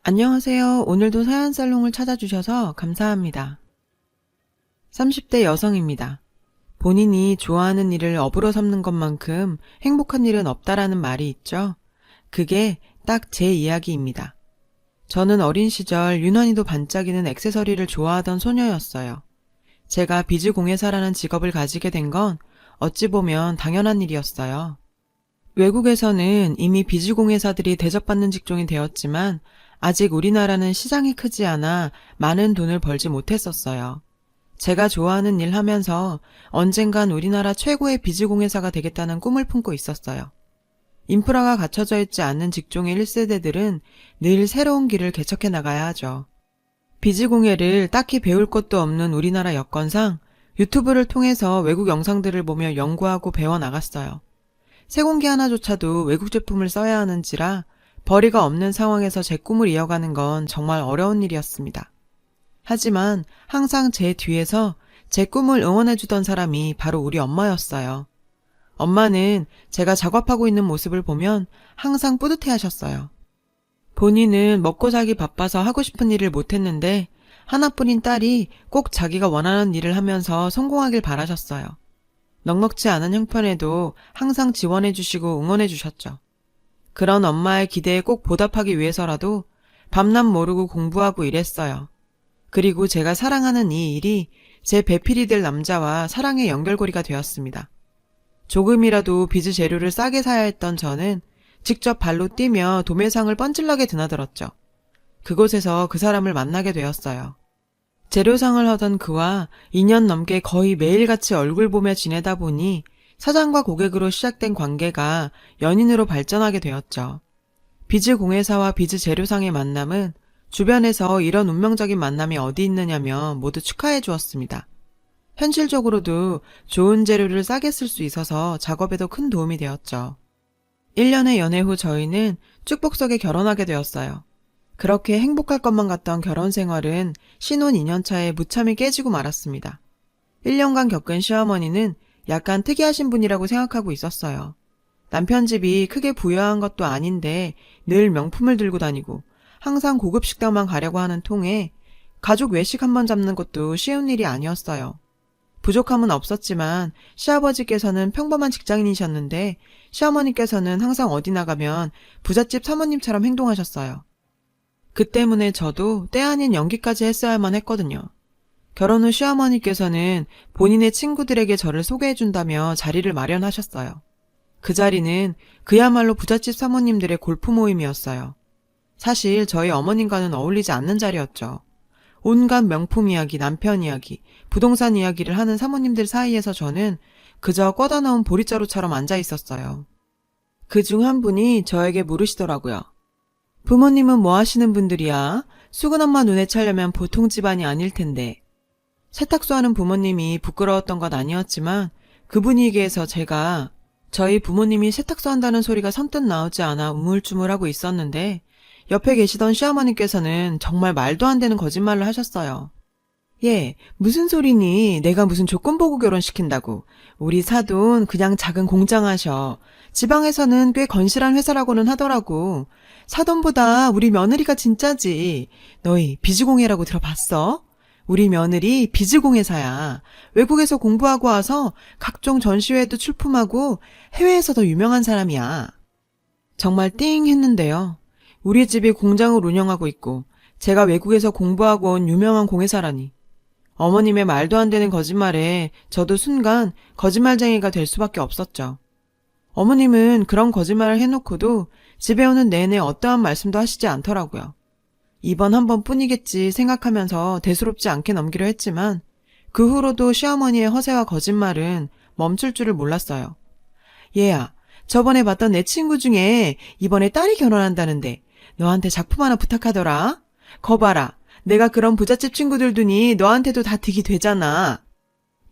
안녕하세요. 오늘도 사연살롱을 찾아주셔서 감사합니다. 30대 여성입니다. 본인이 좋아하는 일을 업으로 삼는 것만큼 행복한 일은 없다라는 말이 있죠. 그게 딱 제 이야기입니다. 저는 어린 시절 유난히도 반짝이는 액세서리를 좋아하던 소녀였어요. 제가 비즈공예사라는 직업을 가지게 된 건 어찌 보면 당연한 일이었어요. 외국에서는 이미 비즈공예사들이 대접받는 직종이 되었지만 아직 우리나라는 시장이 크지 않아 많은 돈을 벌지 못했었어요. 제가 좋아하는 일 하면서 언젠간 우리나라 최고의 비즈공예사가 되겠다는 꿈을 품고 있었어요. 인프라가 갖춰져 있지 않는 직종의 1세대들은 늘 새로운 길을 개척해 나가야 하죠. 비즈공예를 딱히 배울 것도 없는 우리나라 여건상 유튜브를 통해서 외국 영상들을 보며 연구하고 배워나갔어요. 세공기 하나조차도 외국 제품을 써야 하는지라 벌이가 없는 상황에서 제 꿈을 이어가는 건 정말 어려운 일이었습니다. 하지만 항상 제 뒤에서 제 꿈을 응원해주던 사람이 바로 우리 엄마였어요. 엄마는 제가 작업하고 있는 모습을 보면 항상 뿌듯해 하셨어요. 본인은 먹고 살기 바빠서 하고 싶은 일을 못했는데 하나뿐인 딸이 꼭 자기가 원하는 일을 하면서 성공하길 바라셨어요. 넉넉지 않은 형편에도 항상 지원해 주시고 응원해 주셨죠. 그런 엄마의 기대에 꼭 보답하기 위해서라도 밤낮 모르고 공부하고 일했어요. 그리고 제가 사랑하는 이 일이 제 배필이 될 남자와 사랑의 연결고리가 되었습니다. 조금이라도 비즈 재료를 싸게 사야 했던 저는 직접 발로 뛰며 도매상을 뻔질나게 드나들었죠. 그곳에서 그 사람을 만나게 되었어요. 재료상을 하던 그와 2년 넘게 거의 매일같이 얼굴 보며 지내다 보니 사장과 고객으로 시작된 관계가 연인으로 발전하게 되었죠. 비즈 공예사와 비즈 재료상의 만남은 주변에서 이런 운명적인 만남이 어디 있느냐며 모두 축하해 주었습니다. 현실적으로도 좋은 재료를 싸게 쓸 수 있어서 작업에도 큰 도움이 되었죠. 1년의 연애 후 저희는 축복석에 결혼하게 되었어요. 그렇게 행복할 것만 같던 결혼 생활은 신혼 2년차에 무참히 깨지고 말았습니다. 1년간 겪은 시어머니는 약간 특이하신 분이라고 생각하고 있었어요. 남편 집이 크게 부유한 것도 아닌데 늘 명품을 들고 다니고 항상 고급 식당만 가려고 하는 통에 가족 외식 한번 잡는 것도 쉬운 일이 아니었어요. 부족함은 없었지만 시아버지께서는 평범한 직장인이셨는데 시어머니께서는 항상 어디 나가면 부잣집 사모님처럼 행동하셨어요. 그 때문에 저도 때 아닌 연기까지 했어야만 했거든요. 결혼 후 시어머니께서는 본인의 친구들에게 저를 소개해준다며 자리를 마련하셨어요. 그 자리는 그야말로 부잣집 사모님들의 골프 모임이었어요. 사실 저희 어머님과는 어울리지 않는 자리였죠. 온갖 명품 이야기, 남편 이야기, 부동산 이야기를 하는 사모님들 사이에서 저는 그저 꿔다 넣은 보리자루처럼 앉아 있었어요. 그 중 한 분이 저에게 물으시더라고요. 부모님은 뭐 하시는 분들이야? 수근 엄마 눈에 차려면 보통 집안이 아닐 텐데. 세탁소 하는 부모님이 부끄러웠던 건 아니었지만 그 분위기에서 제가 저희 부모님이 세탁소 한다는 소리가 선뜻 나오지 않아 우물쭈물하고 있었는데 옆에 계시던 시어머니께서는 정말 말도 안 되는 거짓말을 하셨어요. 예, 무슨 소리니? 내가 무슨 조건 보고 결혼시킨다고. 우리 사돈 그냥 작은 공장 하셔. 지방에서는 꽤 건실한 회사라고는 하더라고. 사돈보다 우리 며느리가 진짜지. 너희 비즈공예라고 들어봤어? 우리 며느리 비즈공예사야. 외국에서 공부하고 와서 각종 전시회에도 출품하고 해외에서 더 유명한 사람이야. 정말 띵 했는데요. 우리 집이 공장을 운영하고 있고 제가 외국에서 공부하고 온 유명한 공예사라니. 어머님의 말도 안 되는 거짓말에 저도 순간 거짓말쟁이가 될 수밖에 없었죠. 어머님은 그런 거짓말을 해놓고도 집에 오는 내내 어떠한 말씀도 하시지 않더라고요. 이번 한 번뿐이겠지 생각하면서 대수롭지 않게 넘기려 했지만 그 후로도 시어머니의 허세와 거짓말은 멈출 줄을 몰랐어요. 얘야, 저번에 봤던 내 친구 중에 이번에 딸이 결혼한다는데 너한테 작품 하나 부탁하더라. 거 봐라. 내가 그런 부잣집 친구들 두니 너한테도 다 득이 되잖아.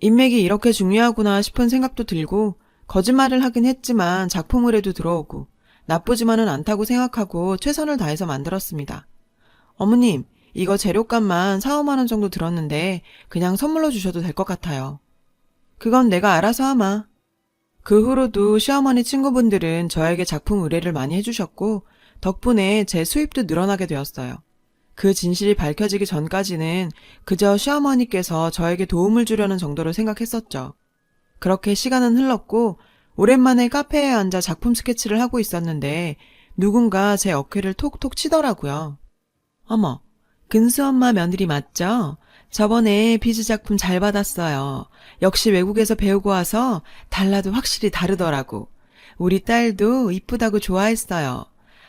인맥이 이렇게 중요하구나 싶은 생각도 들고 거짓말을 하긴 했지만 작품을해도 들어오고 나쁘지만은 않다고 생각하고 최선을 다해서 만들었습니다. 어머님, 이거 재료값만 4, 5만 원 정도 들었는데 그냥 선물로 주셔도 될 것 같아요. 그건 내가 알아서 하마. 그 후로도 시어머니 친구분들은 저에게 작품 의뢰를 많이 해주셨고 덕분에 제 수입도 늘어나게 되었어요. 그 진실이 밝혀지기 전까지는 그저 시어머니께서 저에게 도움을 주려는 정도로 생각했었죠. 그렇게 시간은 흘렀고 오랜만에 카페에 앉아 작품 스케치를 하고 있었는데 누군가 제 어깨를 톡톡 치더라고요. 어머, 근수 엄마 며느리 맞죠? 저번에 비즈 작품 잘 받았어요. 역시 외국에서 배우고 와서 달라도 확실히 다르더라고. 우리 딸도 이쁘다고 좋아했어요.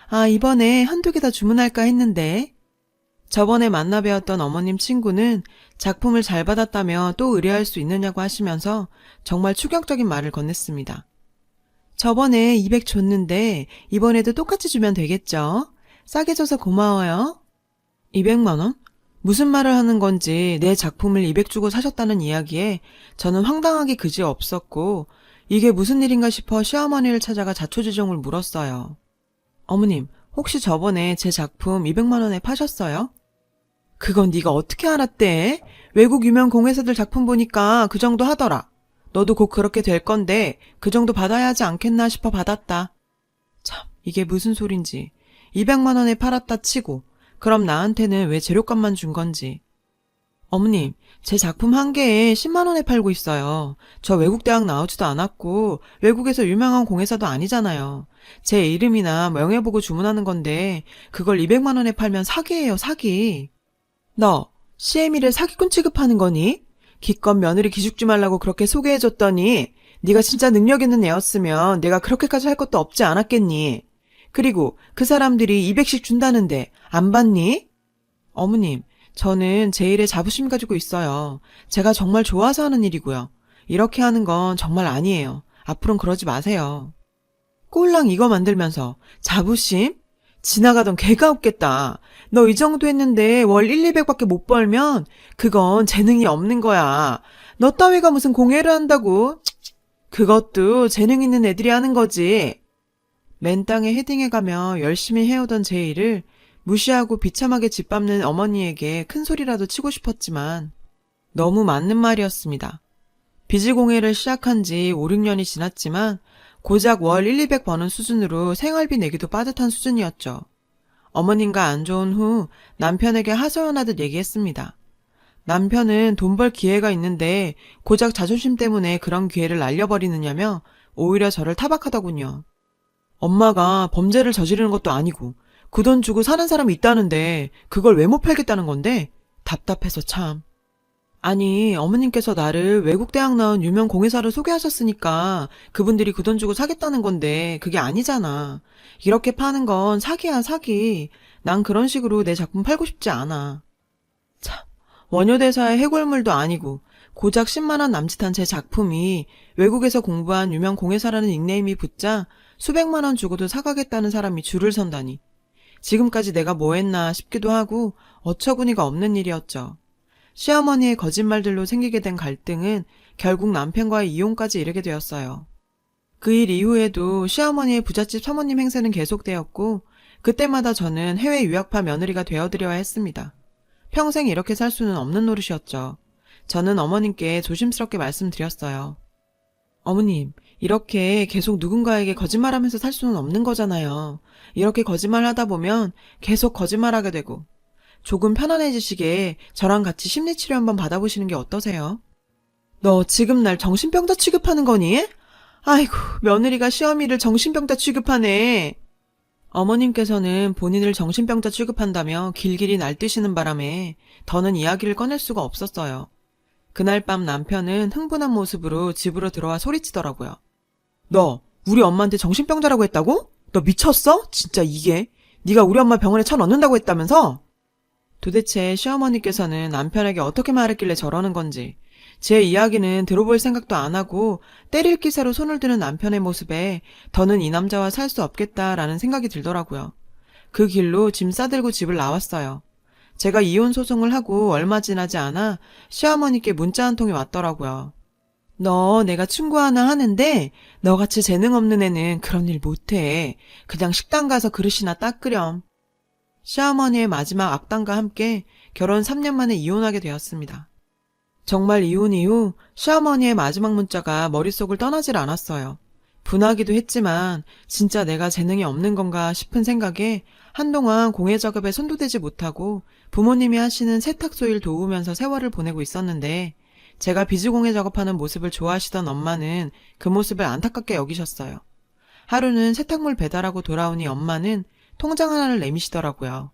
아, 이번에 한두 개 더 주문할까 했는데. 저번에 만나 뵈었던 어머님 친구는 작품을 잘 받았다며 또 의뢰할 수 있느냐고 하시면서 정말 충격적인 말을 건넸습니다. 저번에 200 줬는데 이번에도 똑같이 주면 되겠죠? 싸게 줘서 고마워요. 200만 원? 무슨 말을 하는 건지 내 작품을 200 주고 사셨다는 이야기에 저는 황당하기 그지없었고 이게 무슨 일인가 싶어 시어머니를 찾아가 자초지종을 물었어요. 어머님, 혹시 저번에 제 작품 200만 원에 파셨어요? 그건 네가 어떻게 알았대? 외국 유명 공예사들 작품 보니까 그 정도 하더라. 너도 곧 그렇게 될 건데 그 정도 받아야 하지 않겠나 싶어 받았다. 참, 이게 무슨 소린지. 200만 원에 팔았다 치고 그럼 나한테는 왜 재료값만 준 건지. 어머님, 제 작품 한 개에 10만 원에 팔고 있어요. 저 외국 대학 나오지도 않았고 외국에서 유명한 공예사도 아니잖아요. 제 이름이나 명예 보고 주문하는 건데 그걸 200만 원에 팔면 사기예요, 사기. 너 CM이를 사기꾼 취급하는 거니? 기껏 며느리 기죽지 말라고 그렇게 소개해줬더니 네가 진짜 능력 있는 애였으면 내가 그렇게까지 할 것도 없지 않았겠니? 그리고 그 사람들이 200씩 준다는데 안 받니? 어머님, 저는 제 일에 자부심 가지고 있어요. 제가 정말 좋아서 하는 일이고요. 이렇게 하는 건 정말 아니에요. 앞으로는 그러지 마세요. 꼴랑 이거 만들면서 자부심? 지나가던 개가 없겠다. 너 이 정도 했는데 월 1, 200밖에 못 벌면 그건 재능이 없는 거야. 너 따위가 무슨 공예를 한다고? 그것도 재능 있는 애들이 하는 거지. 맨땅에 헤딩해가며 열심히 해오던 제 일을 무시하고 비참하게 짓밟는 어머니에게 큰 소리라도 치고 싶었지만 너무 맞는 말이었습니다. 비즈공예를 시작한 지 5, 6년이 지났지만 고작 월 1, 200 버는 수준으로 생활비 내기도 빠듯한 수준이었죠. 어머님과 안 좋은 후 남편에게 하소연하듯 얘기했습니다. 남편은 돈 벌 기회가 있는데 고작 자존심 때문에 그런 기회를 날려버리느냐며 오히려 저를 타박하더군요. 엄마가 범죄를 저지르는 것도 아니고 그 돈 주고 사는 사람이 있다는데 그걸 왜 못 팔겠다는 건데? 답답해서 참. 아니, 어머님께서 나를 외국 대학 나온 유명 공예사를 소개하셨으니까 그분들이 그 돈 주고 사겠다는 건데 그게 아니잖아. 이렇게 파는 건 사기야, 사기. 난 그런 식으로 내 작품 팔고 싶지 않아. 참, 원효대사의 해골물도 아니고 고작 10만 원 남짓한 제 작품이 외국에서 공부한 유명 공예사라는 닉네임이 붙자 수백만 원 주고도 사가겠다는 사람이 줄을 선다니. 지금까지 내가 뭐 했나 싶기도 하고 어처구니가 없는 일이었죠. 시어머니의 거짓말들로 생기게 된 갈등은 결국 남편과의 이혼까지 이르게 되었어요. 그 일 이후에도 시어머니의 부잣집 사모님 행세는 계속되었고 그때마다 저는 해외 유학파 며느리가 되어드려야 했습니다. 평생 이렇게 살 수는 없는 노릇이었죠. 저는 어머님께 조심스럽게 말씀드렸어요. 어머님, 이렇게 계속 누군가에게 거짓말하면서 살 수는 없는 거잖아요. 이렇게 거짓말하다 보면 계속 거짓말하게 되고 조금 편안해지시게 저랑 같이 심리치료 한번 받아보시는 게 어떠세요? 너 지금 날 정신병자 취급하는 거니? 아이고, 며느리가 시어미를 정신병자 취급하네. 어머님께서는 본인을 정신병자 취급한다며 길길이 날뛰시는 바람에 더는 이야기를 꺼낼 수가 없었어요. 그날 밤 남편은 흥분한 모습으로 집으로 들어와 소리치더라고요. 너 우리 엄마한테 정신병자라고 했다고? 너 미쳤어? 진짜 이게? 네가 우리 엄마 병원에 쳐넣는다고 했다면서? 도대체 시어머니께서는 남편에게 어떻게 말했길래 저러는 건지 제 이야기는 들어볼 생각도 안 하고 때릴 기세로 손을 드는 남편의 모습에 더는 이 남자와 살 수 없겠다라는 생각이 들더라고요. 그 길로 짐 싸들고 집을 나왔어요. 제가 이혼 소송을 하고 얼마 지나지 않아 시어머니께 문자 한 통이 왔더라고요. 너 내가 충고 하나 하는데 너같이 재능 없는 애는 그런 일 못해. 그냥 식당 가서 그릇이나 딱 끓여. 시어머니의 마지막 악담과 함께 결혼 3년 만에 이혼하게 되었습니다. 정말 이혼 이후 시어머니의 마지막 문자가 머릿속을 떠나질 않았어요. 분하기도 했지만 진짜 내가 재능이 없는 건가 싶은 생각에 한동안 공예 작업에 손도 대지 못하고 부모님이 하시는 세탁소 일 도우면서 세월을 보내고 있었는데 제가 비즈공예 작업하는 모습을 좋아하시던 엄마는 그 모습을 안타깝게 여기셨어요. 하루는 세탁물 배달하고 돌아오니 엄마는 통장 하나를 내미시더라고요.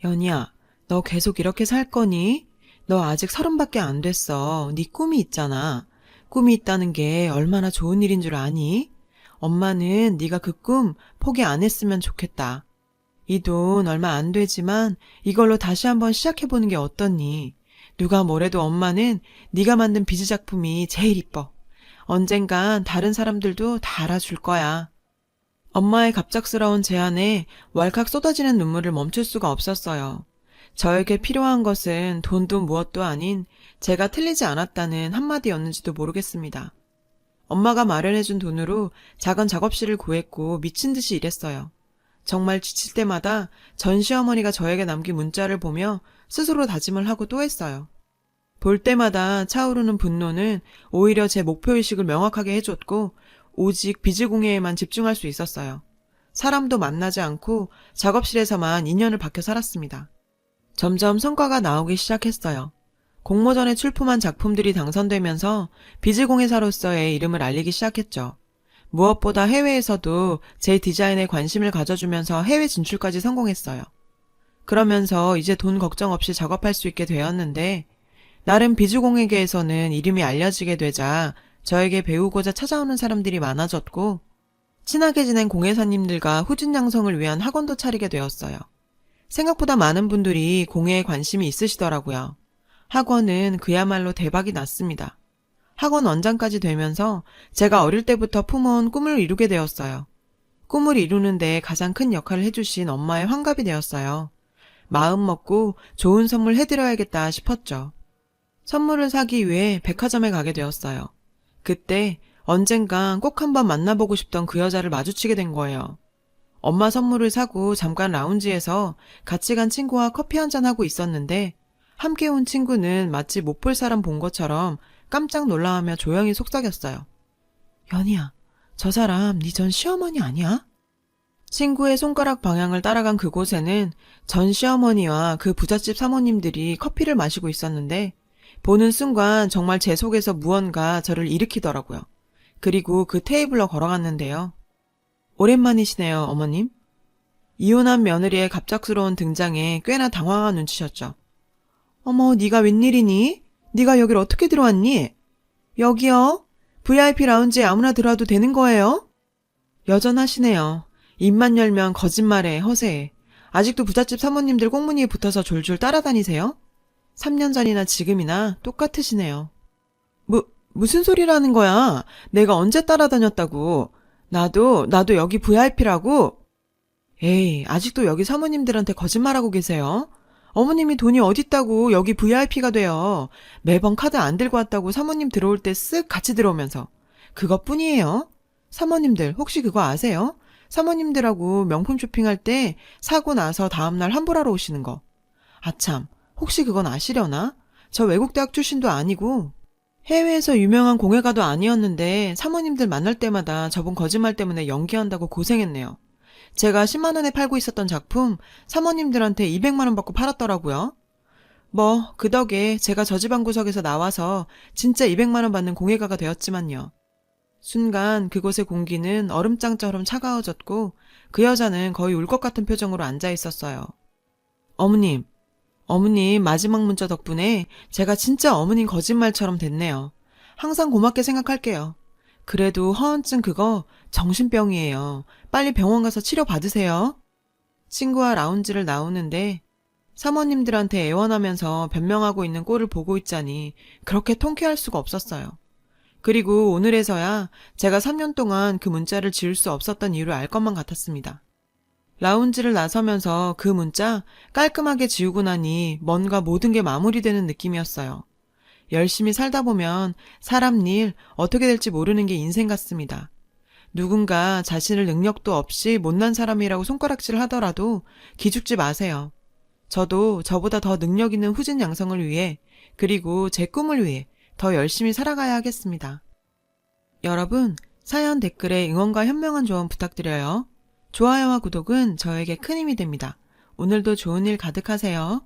연희야, 너 계속 이렇게 살 거니? 너 아직 30밖에 안 됐어. 네 꿈이 있잖아. 꿈이 있다는 게 얼마나 좋은 일인 줄 아니? 엄마는 네가 그 꿈 포기 안 했으면 좋겠다. 이 돈 얼마 안 되지만 이걸로 다시 한번 시작해보는 게 어떻니? 누가 뭐래도 엄마는 네가 만든 비즈 작품이 제일 이뻐. 언젠간 다른 사람들도 다 알아줄 거야. 엄마의 갑작스러운 제안에 왈칵 쏟아지는 눈물을 멈출 수가 없었어요. 저에게 필요한 것은 돈도 무엇도 아닌 제가 틀리지 않았다는 한마디였는지도 모르겠습니다. 엄마가 마련해준 돈으로 작은 작업실을 구했고 미친 듯이 일했어요. 정말 지칠 때마다 전 시어머니가 저에게 남긴 문자를 보며 스스로 다짐을 하고 또 했어요. 볼 때마다 차오르는 분노는 오히려 제 목표의식을 명확하게 해줬고 오직 비즈공예에만 집중할 수 있었어요. 사람도 만나지 않고 작업실에서만 인연을 박혀 살았습니다. 점점 성과가 나오기 시작했어요. 공모전에 출품한 작품들이 당선되면서 비즈공예사로서의 이름을 알리기 시작했죠. 무엇보다 해외에서도 제 디자인에 관심을 가져주면서 해외 진출까지 성공했어요. 그러면서 이제 돈 걱정 없이 작업할 수 있게 되었는데 나름 비즈공예계에서는 이름이 알려지게 되자 저에게 배우고자 찾아오는 사람들이 많아졌고 친하게 지낸 공예사님들과 후진양성을 위한 학원도 차리게 되었어요. 생각보다 많은 분들이 공예에 관심이 있으시더라고요. 학원은 그야말로 대박이 났습니다. 학원 원장까지 되면서 제가 어릴 때부터 품어온 꿈을 이루게 되었어요. 꿈을 이루는데 가장 큰 역할을 해주신 엄마의 환갑이 되었어요. 마음 먹고 좋은 선물 해드려야겠다 싶었죠. 선물을 사기 위해 백화점에 가게 되었어요. 그때 언젠간 꼭 한번 만나보고 싶던 그 여자를 마주치게 된 거예요. 엄마 선물을 사고 잠깐 라운지에서 같이 간 친구와 커피 한잔하고 있었는데 함께 온 친구는 마치 못 볼 사람 본 것처럼 깜짝 놀라하며 조용히 속삭였어요. 연희야, 저 사람 네 전 시어머니 아니야? 친구의 손가락 방향을 따라간 그곳에는 전 시어머니와 그 부잣집 사모님들이 커피를 마시고 있었는데 보는 순간 정말 제 속에서 무언가 저를 일으키더라고요. 그리고 그 테이블로 걸어갔는데요. 오랜만이시네요, 어머님. 이혼한 며느리의 갑작스러운 등장에 꽤나 당황한 눈치셨죠. 어머, 네가 웬일이니? 네가 여길 어떻게 들어왔니? 여기요? VIP 라운지에 아무나 들어와도 되는 거예요? 여전하시네요. 입만 열면 거짓말에 허세에. 아직도 부잣집 사모님들 꽁무니에 붙어서 졸졸 따라다니세요? 3년 전이나 지금이나 똑같으시네요. 무슨 소리라는 거야? 내가 언제 따라다녔다고? 나도 여기 VIP라고? 에이, 아직도 여기 사모님들한테 거짓말하고 계세요? 어머님이 돈이 어딨다고 여기 VIP가 돼요. 매번 카드 안 들고 왔다고 사모님 들어올 때 쓱 같이 들어오면서. 그것뿐이에요. 사모님들 혹시 그거 아세요? 사모님들하고 명품 쇼핑할 때 사고 나서 다음날 환불하러 오시는 거. 아참, 혹시 그건 아시려나? 저 외국 대학 출신도 아니고 해외에서 유명한 공예가도 아니었는데 사모님들 만날 때마다 저번 거짓말 때문에 연기한다고 고생했네요. 제가 10만 원에 팔고 있었던 작품 사모님들한테 200만 원 받고 팔았더라고요. 뭐 그 덕에 제가 저 집안 구석에서 나와서 진짜 200만 원 받는 공예가가 되었지만요. 순간 그곳의 공기는 얼음장처럼 차가워졌고 그 여자는 거의 울 것 같은 표정으로 앉아 있었어요. 어머님 마지막 문자 덕분에 제가 진짜 어머님 거짓말처럼 됐네요. 항상 고맙게 생각할게요. 그래도 허언증 그거 정신병이에요. 빨리 병원 가서 치료 받으세요. 친구와 라운지를 나오는데 사모님들한테 애원하면서 변명하고 있는 꼴을 보고 있자니 그렇게 통쾌할 수가 없었어요. 그리고 오늘에서야 제가 3년 동안 그 문자를 지울 수 없었던 이유를 알 것만 같았습니다. 라운지를 나서면서 그 문자 깔끔하게 지우고 나니 뭔가 모든 게 마무리되는 느낌이었어요. 열심히 살다 보면 사람 일 어떻게 될지 모르는 게 인생 같습니다. 누군가 자신을 능력도 없이 못난 사람이라고 손가락질을 하더라도 기죽지 마세요. 저도 저보다 더 능력 있는 후진 양성을 위해 그리고 제 꿈을 위해 더 열심히 살아가야 하겠습니다. 여러분, 사연 댓글에 응원과 현명한 조언 부탁드려요. 좋아요와 구독은 저에게 큰 힘이 됩니다. 오늘도 좋은 일 가득하세요.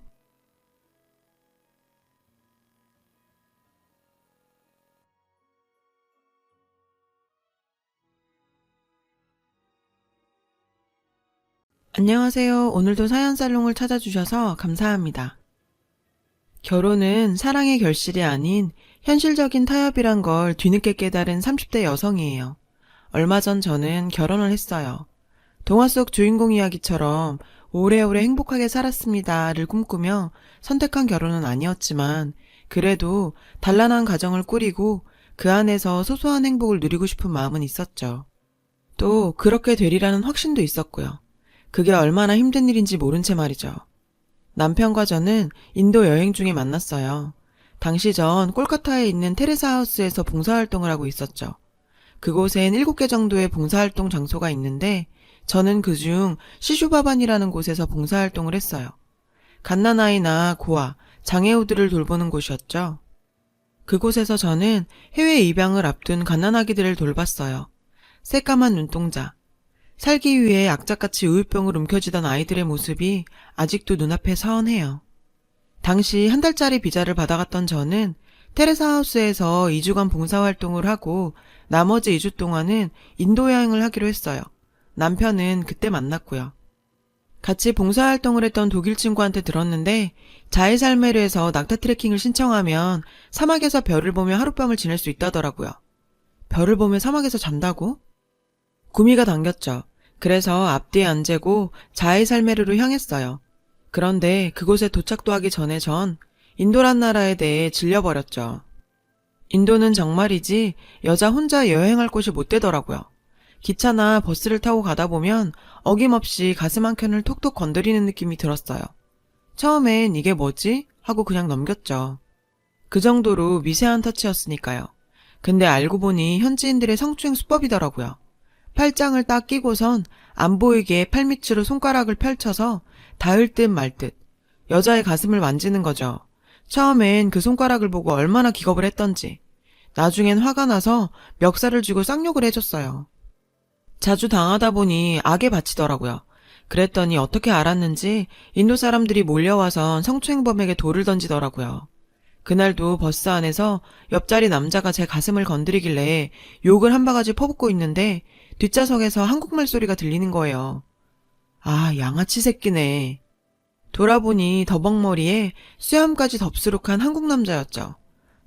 안녕하세요. 오늘도 사연살롱을 찾아주셔서 감사합니다. 결혼은 사랑의 결실이 아닌 현실적인 타협이란 걸 뒤늦게 깨달은 30대 여성이에요. 얼마 전 저는 결혼을 했어요. 동화 속 주인공 이야기처럼 오래오래 행복하게 살았습니다를 꿈꾸며 선택한 결혼은 아니었지만 그래도 단란한 가정을 꾸리고 그 안에서 소소한 행복을 누리고 싶은 마음은 있었죠. 또 그렇게 되리라는 확신도 있었고요. 그게 얼마나 힘든 일인지 모른 채 말이죠. 남편과 저는 인도 여행 중에 만났어요. 당시 전 콜카타에 있는 테레사 하우스에서 봉사활동을 하고 있었죠. 그곳엔 7개 정도의 봉사활동 장소가 있는데 저는 그중 시슈바반이라는 곳에서 봉사활동을 했어요. 갓난아이나 고아, 장애우들을 돌보는 곳이었죠. 그곳에서 저는 해외 입양을 앞둔 갓난아기들을 돌봤어요. 새까만 눈동자. 살기 위해 악착같이 우유병을 움켜쥐던 아이들의 모습이 아직도 눈앞에 선해요. 당시 1달짜리 비자를 받아갔던 저는 테레사 하우스에서 2주간 봉사활동을 하고 나머지 2주 동안은 인도 여행을 하기로 했어요. 남편은 그때 만났고요. 같이 봉사활동을 했던 독일 친구한테 들었는데 자이살메르에서 낙타 트레킹을 신청하면 사막에서 별을 보며 하룻밤을 지낼 수 있다더라고요. 별을 보며 사막에서 잔다고? 구미가 당겼죠. 그래서 앞뒤에 안 재고 자이살메르로 향했어요. 그런데 그곳에 도착도 하기 전에 전 인도란 나라에 대해 질려버렸죠. 인도는 정말이지 여자 혼자 여행할 곳이 못 되더라고요. 기차나 버스를 타고 가다 보면 어김없이 가슴 한켠을 톡톡 건드리는 느낌이 들었어요. 처음엔 이게 뭐지? 하고 그냥 넘겼죠. 그 정도로 미세한 터치였으니까요. 근데 알고 보니 현지인들의 성추행 수법이더라고요. 팔짱을 딱 끼고선 안 보이게 팔밑으로 손가락을 펼쳐서 닿을 듯 말 듯 여자의 가슴을 만지는 거죠. 처음엔 그 손가락을 보고 얼마나 기겁을 했던지 나중엔 화가 나서 멱살을 쥐고 쌍욕을 해줬어요. 자주 당하다 보니 악에 바치더라고요. 그랬더니 어떻게 알았는지 인도 사람들이 몰려와선 성추행범에게 돌을 던지더라고요. 그날도 버스 안에서 옆자리 남자가 제 가슴을 건드리길래 욕을 한 바가지 퍼붓고 있는데 뒷좌석에서 한국말 소리가 들리는 거예요. 아, 양아치 새끼네. 돌아보니 더벅머리에 수염까지 덥수룩한 한국 남자였죠.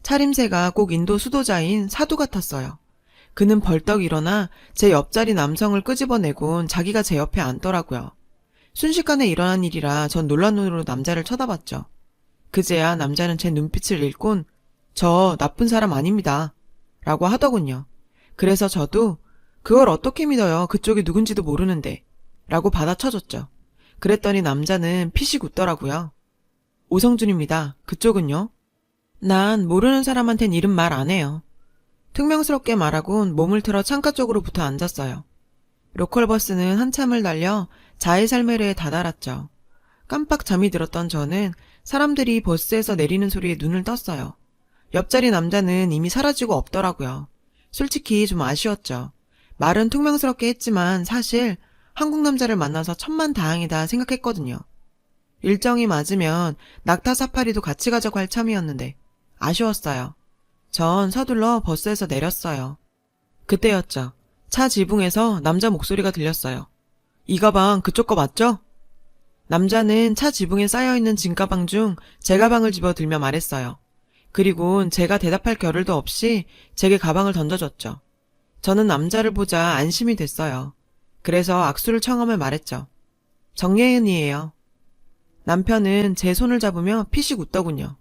차림새가 꼭 인도 수도자인 사두 같았어요. 그는 벌떡 일어나 제 옆자리 남성을 끄집어내곤 자기가 제 옆에 앉더라고요. 순식간에 일어난 일이라 전 놀란 눈으로 남자를 쳐다봤죠. 그제야 남자는 제 눈빛을 읽곤 저 나쁜 사람 아닙니다. 라고 하더군요. 그래서 저도 그걸 어떻게 믿어요. 그쪽이 누군지도 모르는데. 라고 받아쳐줬죠. 그랬더니 남자는 피식 웃더라고요. 오성준입니다. 그쪽은요? 난 모르는 사람한텐 이름 말 안 해요. 퉁명스럽게 말하곤 몸을 틀어 창가 쪽으로 붙어 앉았어요. 로컬버스는 한참을 달려 자이살메르에 다다랐죠. 깜빡 잠이 들었던 저는 사람들이 버스에서 내리는 소리에 눈을 떴어요. 옆자리 남자는 이미 사라지고 없더라고요. 솔직히 좀 아쉬웠죠. 말은 퉁명스럽게 했지만 사실 한국 남자를 만나서 천만다행이다 생각했거든요. 일정이 맞으면 낙타 사파리도 같이 가자고 할 참이었는데 아쉬웠어요. 전 서둘러 버스에서 내렸어요. 그때였죠. 차 지붕에서 남자 목소리가 들렸어요. 이 가방 그쪽 거 맞죠? 남자는 차 지붕에 쌓여있는 짐가방 중 제 가방을 집어들며 말했어요. 그리곤 제가 대답할 겨를도 없이 제게 가방을 던져줬죠. 저는 남자를 보자 안심이 됐어요. 그래서 악수를 청하며 말했죠. 정예은이에요. 남편은 제 손을 잡으며 피식 웃더군요.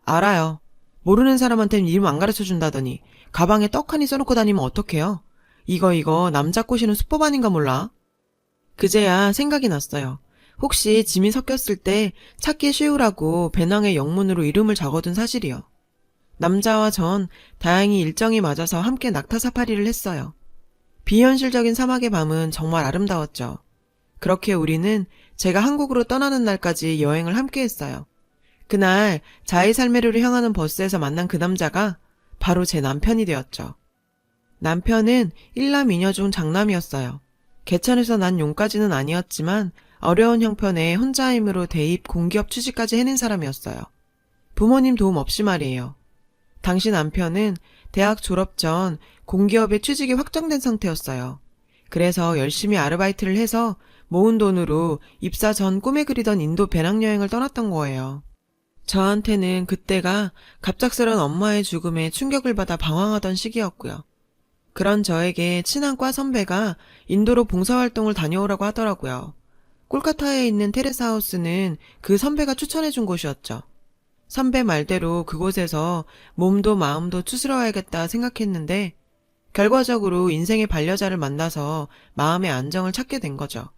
알아요. 모르는 사람한텐 이름 안 가르쳐준다더니 가방에 떡하니 써놓고 다니면 어떡해요? 이거 남자 꼬시는 수법 아닌가 몰라? 그제야 생각이 났어요. 혹시 짐이 섞였을 때 찾기 쉬우라고 배낭에 영문으로 이름을 적어둔 사실이요. 남자와 전 다행히 일정이 맞아서 함께 낙타 사파리를 했어요. 비현실적인 사막의 밤은 정말 아름다웠죠. 그렇게 우리는 제가 한국으로 떠나는 날까지 여행을 함께 했어요. 그날 자이살메르를 향하는 버스에서 만난 그 남자가 바로 제 남편이 되었죠. 남편은 일남 이녀 중 장남이었어요. 개천에서 난 용까지는 아니었지만 어려운 형편에 혼자 힘으로 대입 공기업 취직까지 해낸 사람이었어요. 부모님 도움 없이 말이에요. 당시 남편은 대학 졸업 전 공기업에 취직이 확정된 상태였어요. 그래서 열심히 아르바이트를 해서 모은 돈으로 입사 전 꿈에 그리던 인도 배낭여행을 떠났던 거예요. 저한테는 그때가 갑작스런 엄마의 죽음에 충격을 받아 방황하던 시기였고요. 그런 저에게 친한 과 선배가 인도로 봉사활동을 다녀오라고 하더라고요. 콜카타에 있는 테레사 하우스는 그 선배가 추천해준 곳이었죠. 선배 말대로 그곳에서 몸도 마음도 추스러워야겠다 생각했는데 결과적으로 인생의 반려자를 만나서 마음의 안정을 찾게 된 거죠.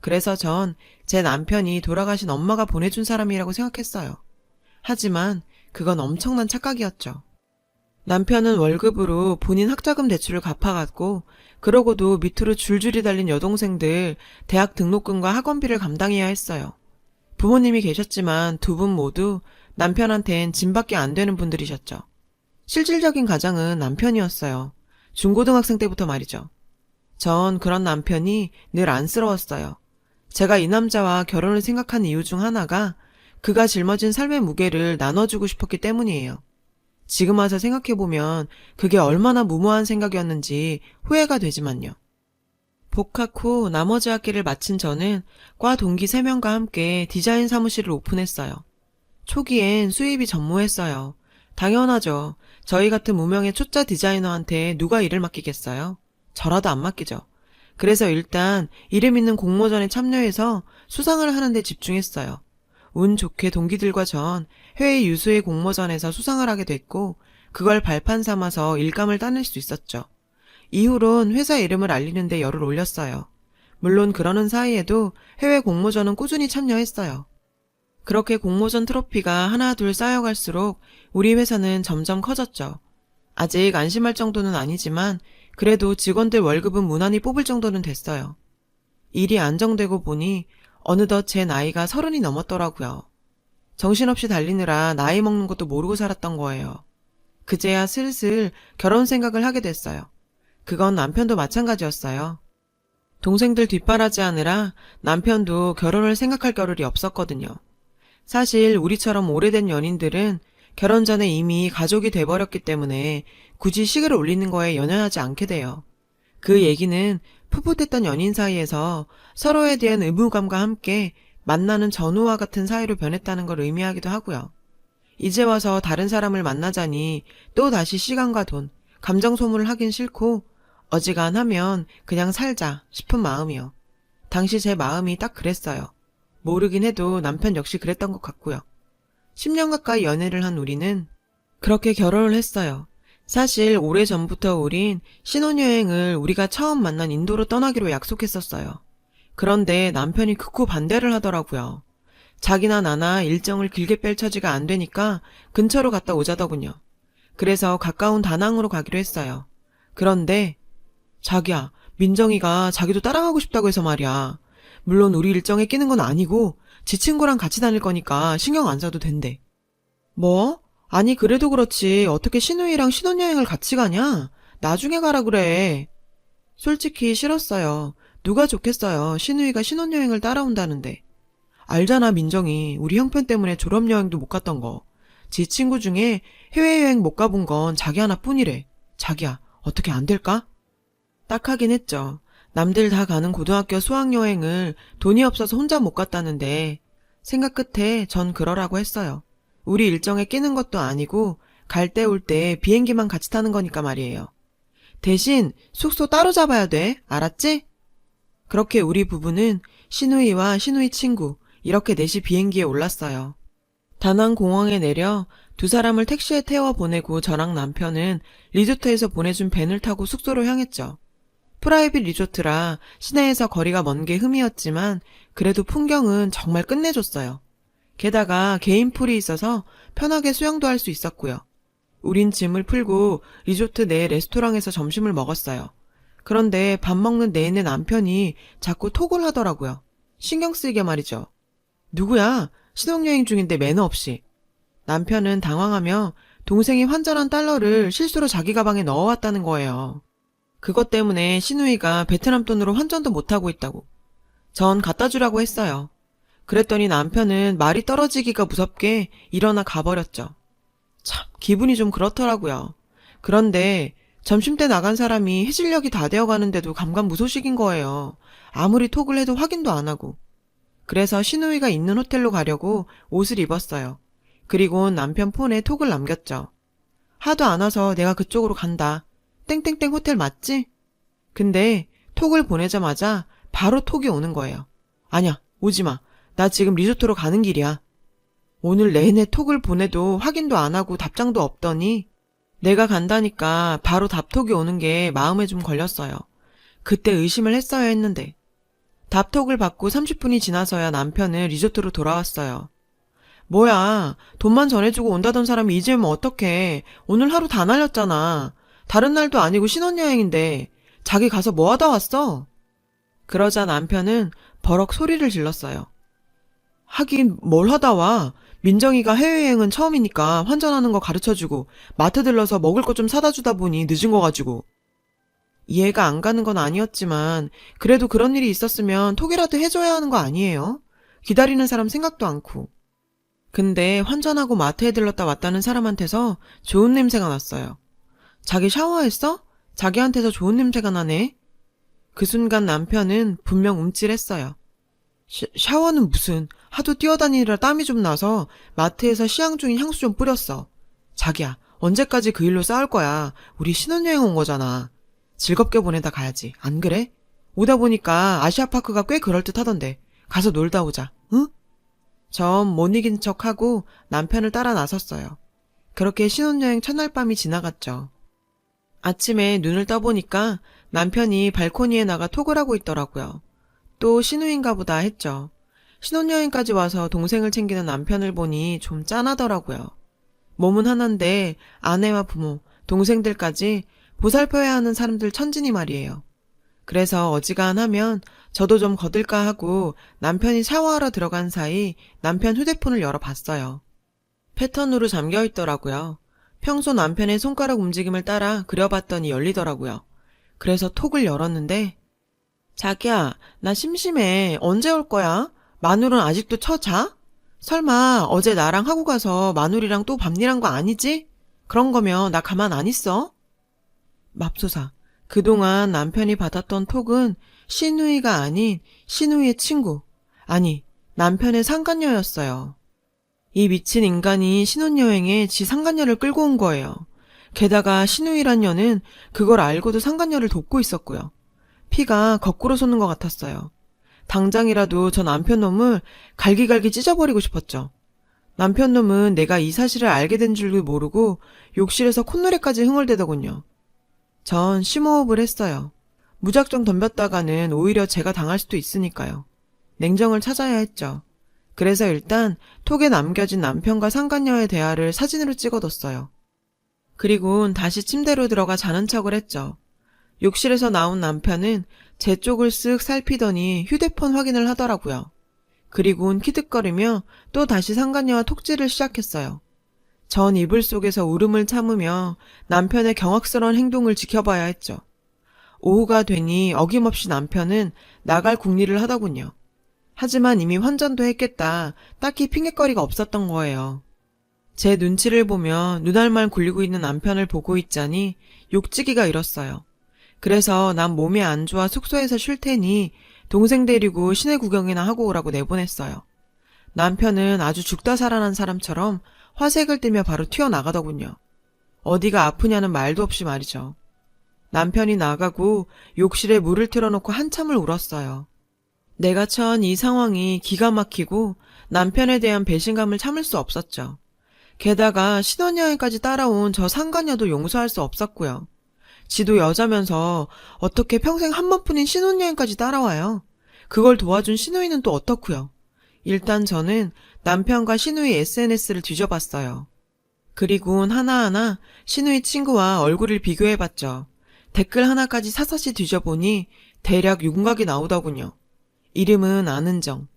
그래서 전 제 남편이 돌아가신 엄마가 보내준 사람이라고 생각했어요. 하지만 그건 엄청난 착각이었죠. 남편은 월급으로 본인 학자금 대출을 갚아갔고 그러고도 밑으로 줄줄이 달린 여동생들 대학 등록금과 학원비를 감당해야 했어요. 부모님이 계셨지만 두 분 모두 남편한텐 짐밖에 안 되는 분들이셨죠. 실질적인 가장은 남편이었어요. 중고등학생 때부터 말이죠. 전 그런 남편이 늘 안쓰러웠어요. 제가 이 남자와 결혼을 생각한 이유 중 하나가 그가 짊어진 삶의 무게를 나눠주고 싶었기 때문이에요. 지금 와서 생각해보면 그게 얼마나 무모한 생각이었는지 후회가 되지만요. 복학 후 나머지 학기를 마친 저는 과 동기 3명과 함께 디자인 사무실을 오픈했어요. 초기엔 수입이 전무했어요. 당연하죠. 저희 같은 무명의 초짜 디자이너한테 누가 일을 맡기겠어요? 저라도 안 맡기죠. 그래서 일단 이름 있는 공모전에 참여해서 수상을 하는 데 집중했어요. 운 좋게 동기들과 전 해외 유수의 공모전에서 수상을 하게 됐고 그걸 발판 삼아서 일감을 따낼 수 있었죠. 이후론 회사 이름을 알리는 데 열을 올렸어요. 물론 그러는 사이에도 해외 공모전은 꾸준히 참여했어요. 그렇게 공모전 트로피가 하나 둘 쌓여갈수록 우리 회사는 점점 커졌죠. 아직 안심할 정도는 아니지만 그래도 직원들 월급은 무난히 뽑을 정도는 됐어요. 일이 안정되고 보니 어느덧 제 나이가 30이 넘었더라고요. 정신없이 달리느라 나이 먹는 것도 모르고 살았던 거예요. 그제야 슬슬 결혼 생각을 하게 됐어요. 그건 남편도 마찬가지였어요. 동생들 뒷바라지하느라 남편도 결혼을 생각할 겨를이 없었거든요. 사실 우리처럼 오래된 연인들은 결혼 전에 이미 가족이 돼버렸기 때문에 굳이 식을 올리는 거에 연연하지 않게 돼요. 그 얘기는 풋풋했던 연인 사이에서 서로에 대한 의무감과 함께 만나는 전우와 같은 사이로 변했다는 걸 의미하기도 하고요. 이제 와서 다른 사람을 만나자니 또 다시 시간과 돈, 감정 소모를 하긴 싫고 어지간하면 그냥 살자 싶은 마음이요. 당시 제 마음이 딱 그랬어요. 모르긴 해도 남편 역시 그랬던 것 같고요. 10년 가까이 연애를 한 우리는 그렇게 결혼을 했어요. 사실 오래전부터 우린 신혼여행을 우리가 처음 만난 인도로 떠나기로 약속했었어요. 그런데 남편이 극구 반대를 하더라고요. 자기나 나나 일정을 길게 뺄 처지가 안 되니까 근처로 갔다 오자더군요. 그래서 가까운 다낭으로 가기로 했어요. 그런데 자기야, 민정이가 자기도 따라가고 싶다고 해서 말이야. 물론 우리 일정에 끼는 건 아니고 지 친구랑 같이 다닐 거니까 신경 안 써도 된대. 뭐? 아니 그래도 그렇지 어떻게 신우이랑 신혼여행을 같이 가냐? 나중에 가라 그래. 솔직히 싫었어요. 누가 좋겠어요. 신우이가 신혼여행을 따라온다는데. 알잖아 민정이 우리 형편 때문에 졸업여행도 못 갔던 거. 지 친구 중에 해외여행 못 가본 건 자기 하나뿐이래. 자기야 어떻게 안 될까? 딱하긴 했죠. 남들 다 가는 고등학교 수학여행을 돈이 없어서 혼자 못 갔다는데 생각 끝에 전 그러라고 했어요. 우리 일정에 끼는 것도 아니고 갈 때 올 때 비행기만 같이 타는 거니까 말이에요. 대신 숙소 따로 잡아야 돼. 알았지? 그렇게 우리 부부는 신우이와 신우이 친구 이렇게 넷이 비행기에 올랐어요. 다낭 공항에 내려 두 사람을 택시에 태워 보내고 저랑 남편은 리조트에서 보내준 밴을 타고 숙소로 향했죠. 프라이빗 리조트라 시내에서 거리가 먼 게 흠이었지만 그래도 풍경은 정말 끝내줬어요. 게다가 개인 풀이 있어서 편하게 수영도 할 수 있었고요. 우린 짐을 풀고 리조트 내 레스토랑에서 점심을 먹었어요. 그런데 밥 먹는 내내 남편이 자꾸 톡을 하더라고요. 신경 쓰이게 말이죠. 누구야? 신혼여행 중인데 매너 없이. 남편은 당황하며 동생이 환전한 달러를 실수로 자기 가방에 넣어왔다는 거예요. 그것 때문에 시누이가 베트남 돈으로 환전도 못하고 있다고. 전 갖다 주라고 했어요. 그랬더니 남편은 말이 떨어지기가 무섭게 일어나 가버렸죠. 참, 기분이 좀 그렇더라고요. 그런데 점심때 나간 사람이 해질녘이 다 되어가는데도 감감무소식인 거예요. 아무리 톡을 해도 확인도 안 하고. 그래서 시누이가 있는 호텔로 가려고 옷을 입었어요. 그리곤 남편 폰에 톡을 남겼죠. 하도 안 와서 내가 그쪽으로 간다. 땡땡땡 호텔 맞지? 근데 톡을 보내자마자 바로 톡이 오는 거예요. 아냐, 오지마. 나 지금 리조트로 가는 길이야. 오늘 내내 톡을 보내도 확인도 안 하고 답장도 없더니 내가 간다니까 바로 답톡이 오는 게 마음에 좀 걸렸어요. 그때 의심을 했어야 했는데. 답톡을 받고 30분이 지나서야 남편은 리조트로 돌아왔어요. 뭐야, 돈만 전해주고 온다던 사람이 이제 면 어떡해. 오늘 하루 다 날렸잖아. 다른 날도 아니고 신혼여행인데 자기 가서 뭐 하다 왔어? 그러자 남편은 버럭 소리를 질렀어요. 하긴 뭘 하다 와. 민정이가 해외여행은 처음이니까 환전하는 거 가르쳐주고 마트 들러서 먹을 거 좀 사다 주다 보니 늦은 거 가지고. 이해가 안 가는 건 아니었지만 그래도 그런 일이 있었으면 톡이라도 해줘야 하는 거 아니에요? 기다리는 사람 생각도 않고. 근데 환전하고 마트에 들렀다 왔다는 사람한테서 좋은 냄새가 났어요. 자기 샤워했어? 자기한테서 좋은 냄새가 나네. 그 순간 남편은 분명 움찔했어요. 샤워는 무슨, 하도 뛰어다니느라 땀이 좀 나서 마트에서 시향 중인 향수 좀 뿌렸어. 자기야, 언제까지 그 일로 싸울 거야. 우리 신혼여행 온 거잖아. 즐겁게 보내다 가야지. 안 그래? 오다 보니까 아시아파크가 꽤 그럴듯하던데. 가서 놀다 오자. 응? 전 못 이긴 척하고 남편을 따라 나섰어요. 그렇게 신혼여행 첫날 밤이 지나갔죠. 아침에 눈을 떠보니까 남편이 발코니에 나가 톡을 하고 있더라고요. 또 시누인가 보다 했죠. 신혼여행까지 와서 동생을 챙기는 남편을 보니 좀 짠하더라고요. 몸은 하나인데 아내와 부모, 동생들까지 보살펴야 하는 사람들 천진이 말이에요. 그래서 어지간하면 저도 좀 거들까 하고 남편이 샤워하러 들어간 사이 남편 휴대폰을 열어봤어요. 패턴으로 잠겨있더라고요. 평소 남편의 손가락 움직임을 따라 그려봤더니 열리더라고요. 그래서 톡을 열었는데 자기야, 나 심심해. 언제 올 거야? 마눌은 아직도 자? 설마 어제 나랑 하고 가서 마눌이랑 또 밤일한 거 아니지? 그런 거면 나 가만 안 있어? 맙소사, 그동안 남편이 받았던 톡은 시누이가 아닌 시누이의 친구, 아니 남편의 상간녀였어요. 이 미친 인간이 신혼여행에 지 상간녀를 끌고 온 거예요. 게다가 시누이란 녀는 그걸 알고도 상간녀를 돕고 있었고요. 피가 거꾸로 솟는 것 같았어요. 당장이라도 저 남편 놈을 갈기갈기 찢어버리고 싶었죠. 남편 놈은 내가 이 사실을 알게 된 줄도 모르고 욕실에서 콧노래까지 흥얼대더군요. 전 심호흡을 했어요. 무작정 덤볐다가는 오히려 제가 당할 수도 있으니까요. 냉정을 찾아야 했죠. 그래서 일단 톡에 남겨진 남편과 상간녀의 대화를 사진으로 찍어뒀어요. 그리고는 다시 침대로 들어가 자는 척을 했죠. 욕실에서 나온 남편은 제 쪽을 쓱 살피더니 휴대폰 확인을 하더라고요. 그리고는 키득거리며 또 다시 상간녀와 톡질을 시작했어요. 전 이불 속에서 울음을 참으며 남편의 경악스러운 행동을 지켜봐야 했죠. 오후가 되니 어김없이 남편은 나갈 궁리를 하더군요. 하지만 이미 환전도 했겠다. 딱히 핑계거리가 없었던 거예요. 제 눈치를 보며 눈알만 굴리고 있는 남편을 보고 있자니 욕지기가 일었어요. 그래서 난 몸이 안 좋아 숙소에서 쉴 테니 동생 데리고 시내 구경이나 하고 오라고 내보냈어요. 남편은 아주 죽다 살아난 사람처럼 화색을 띠며 바로 튀어나가더군요. 어디가 아프냐는 말도 없이 말이죠. 남편이 나가고 욕실에 물을 틀어놓고 한참을 울었어요. 내가 처한 이 상황이 기가 막히고 남편에 대한 배신감을 참을 수 없었죠. 게다가 신혼여행까지 따라온 저 상간녀도 용서할 수 없었고요. 지도 여자면서 어떻게 평생 한 번뿐인 신혼여행까지 따라와요? 그걸 도와준 시누이는 또 어떻고요? 일단 저는 남편과 시누이 SNS를 뒤져봤어요. 그리곤 하나하나 시누이 친구와 얼굴을 비교해봤죠. 댓글 하나까지 사사시 뒤져보니 대략 윤곽이 나오더군요. 이름은 안은정.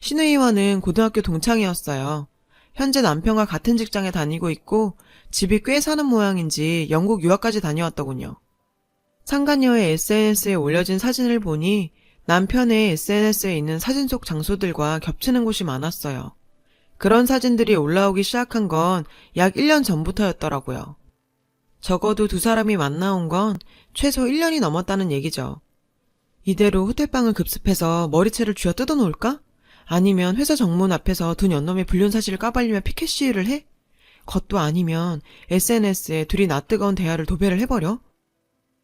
시누이와는 고등학교 동창이었어요. 현재 남편과 같은 직장에 다니고 있고 집이 꽤 사는 모양인지 영국 유학까지 다녀왔더군요. 상간녀의 SNS에 올려진 사진을 보니 남편의 SNS에 있는 사진 속 장소들과 겹치는 곳이 많았어요. 그런 사진들이 올라오기 시작한 건 약 1년 전부터였더라고요. 적어도 두 사람이 만나온 건 최소 1년이 넘었다는 얘기죠. 이대로 호텔방을 급습해서 머리채를 쥐어 뜯어놓을까? 아니면 회사 정문 앞에서 두 연놈의 불륜 사실을 까발리며 피켓 시위를 해? 그것도 아니면 SNS에 둘이 낯뜨거운 대화를 도배를 해버려?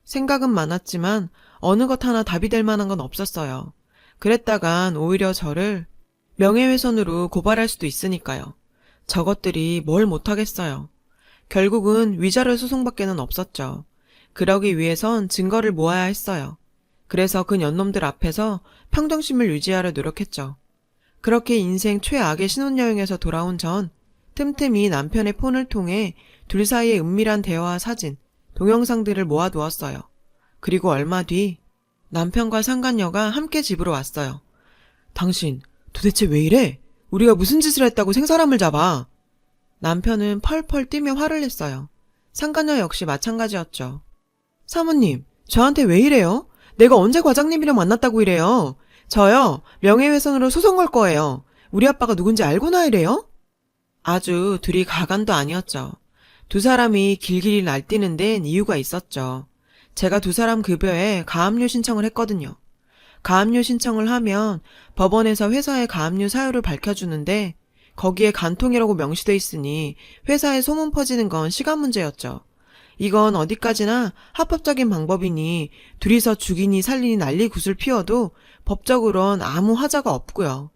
생각은 많았지만 어느 것 하나 답이 될 만한 건 없었어요. 그랬다간 오히려 저를 명예훼손으로 고발할 수도 있으니까요. 저것들이 뭘 못하겠어요. 결국은 위자료 소송밖에는 없었죠. 그러기 위해선 증거를 모아야 했어요. 그래서 그 연놈들 앞에서 평정심을 유지하려 노력했죠. 그렇게 인생 최악의 신혼여행에서 돌아온 전 틈틈이 남편의 폰을 통해 둘 사이의 은밀한 대화와 사진, 동영상들을 모아두었어요. 그리고 얼마 뒤 남편과 상간녀가 함께 집으로 왔어요. 당신 도대체 왜 이래? 우리가 무슨 짓을 했다고 생사람을 잡아? 남편은 펄펄 뛰며 화를 냈어요. 상간녀 역시 마찬가지였죠. 사모님, 저한테 왜 이래요? 내가 언제 과장님이랑 만났다고 이래요? 저요, 명예훼손으로 소송 걸 거예요. 우리 아빠가 누군지 알고나 이래요? 아주 둘이 가관도 아니었죠. 두 사람이 길길이 날뛰는 데는 이유가 있었죠. 제가 두 사람 급여에 가압류 신청을 했거든요. 가압류 신청을 하면 법원에서 회사의 가압류 사유를 밝혀주는데 거기에 간통이라고 명시돼 있으니 회사에 소문 퍼지는 건 시간 문제였죠. 이건 어디까지나 합법적인 방법이니 둘이서 죽이니 살리니 난리 굿을 피워도 법적으론 아무 하자가 없고요.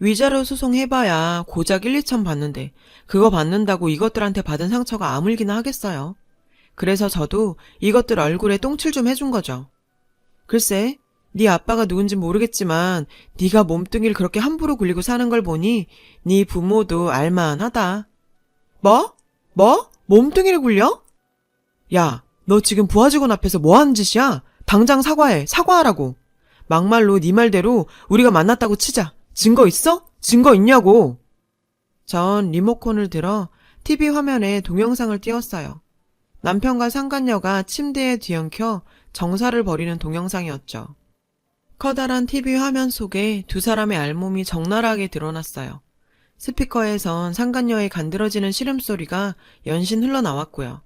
위자료 소송 해봐야 고작 1, 2천 받는데 그거 받는다고 이것들한테 받은 상처가 아물기나 하겠어요. 그래서 저도 이것들 얼굴에 똥칠 좀 해준 거죠. 글쎄, 네 아빠가 누군지 모르겠지만 네가 몸뚱이를 그렇게 함부로 굴리고 사는 걸 보니 네 부모도 알만하다. 뭐? 몸뚱이를 굴려? 야, 너 지금 부하 직원 앞에서 뭐 하는 짓이야? 당장 사과해. 사과하라고. 막말로 네 말대로 우리가 만났다고 치자. 증거 있어? 증거 있냐고. 전 리모컨을 들어 TV 화면에 동영상을 띄웠어요. 남편과 상간녀가 침대에 뒤엉켜 정사를 벌이는 동영상이었죠. 커다란 TV 화면 속에 두 사람의 알몸이 적나라하게 드러났어요. 스피커에선 상간녀의 간드러지는 시름소리가 연신 흘러나왔고요.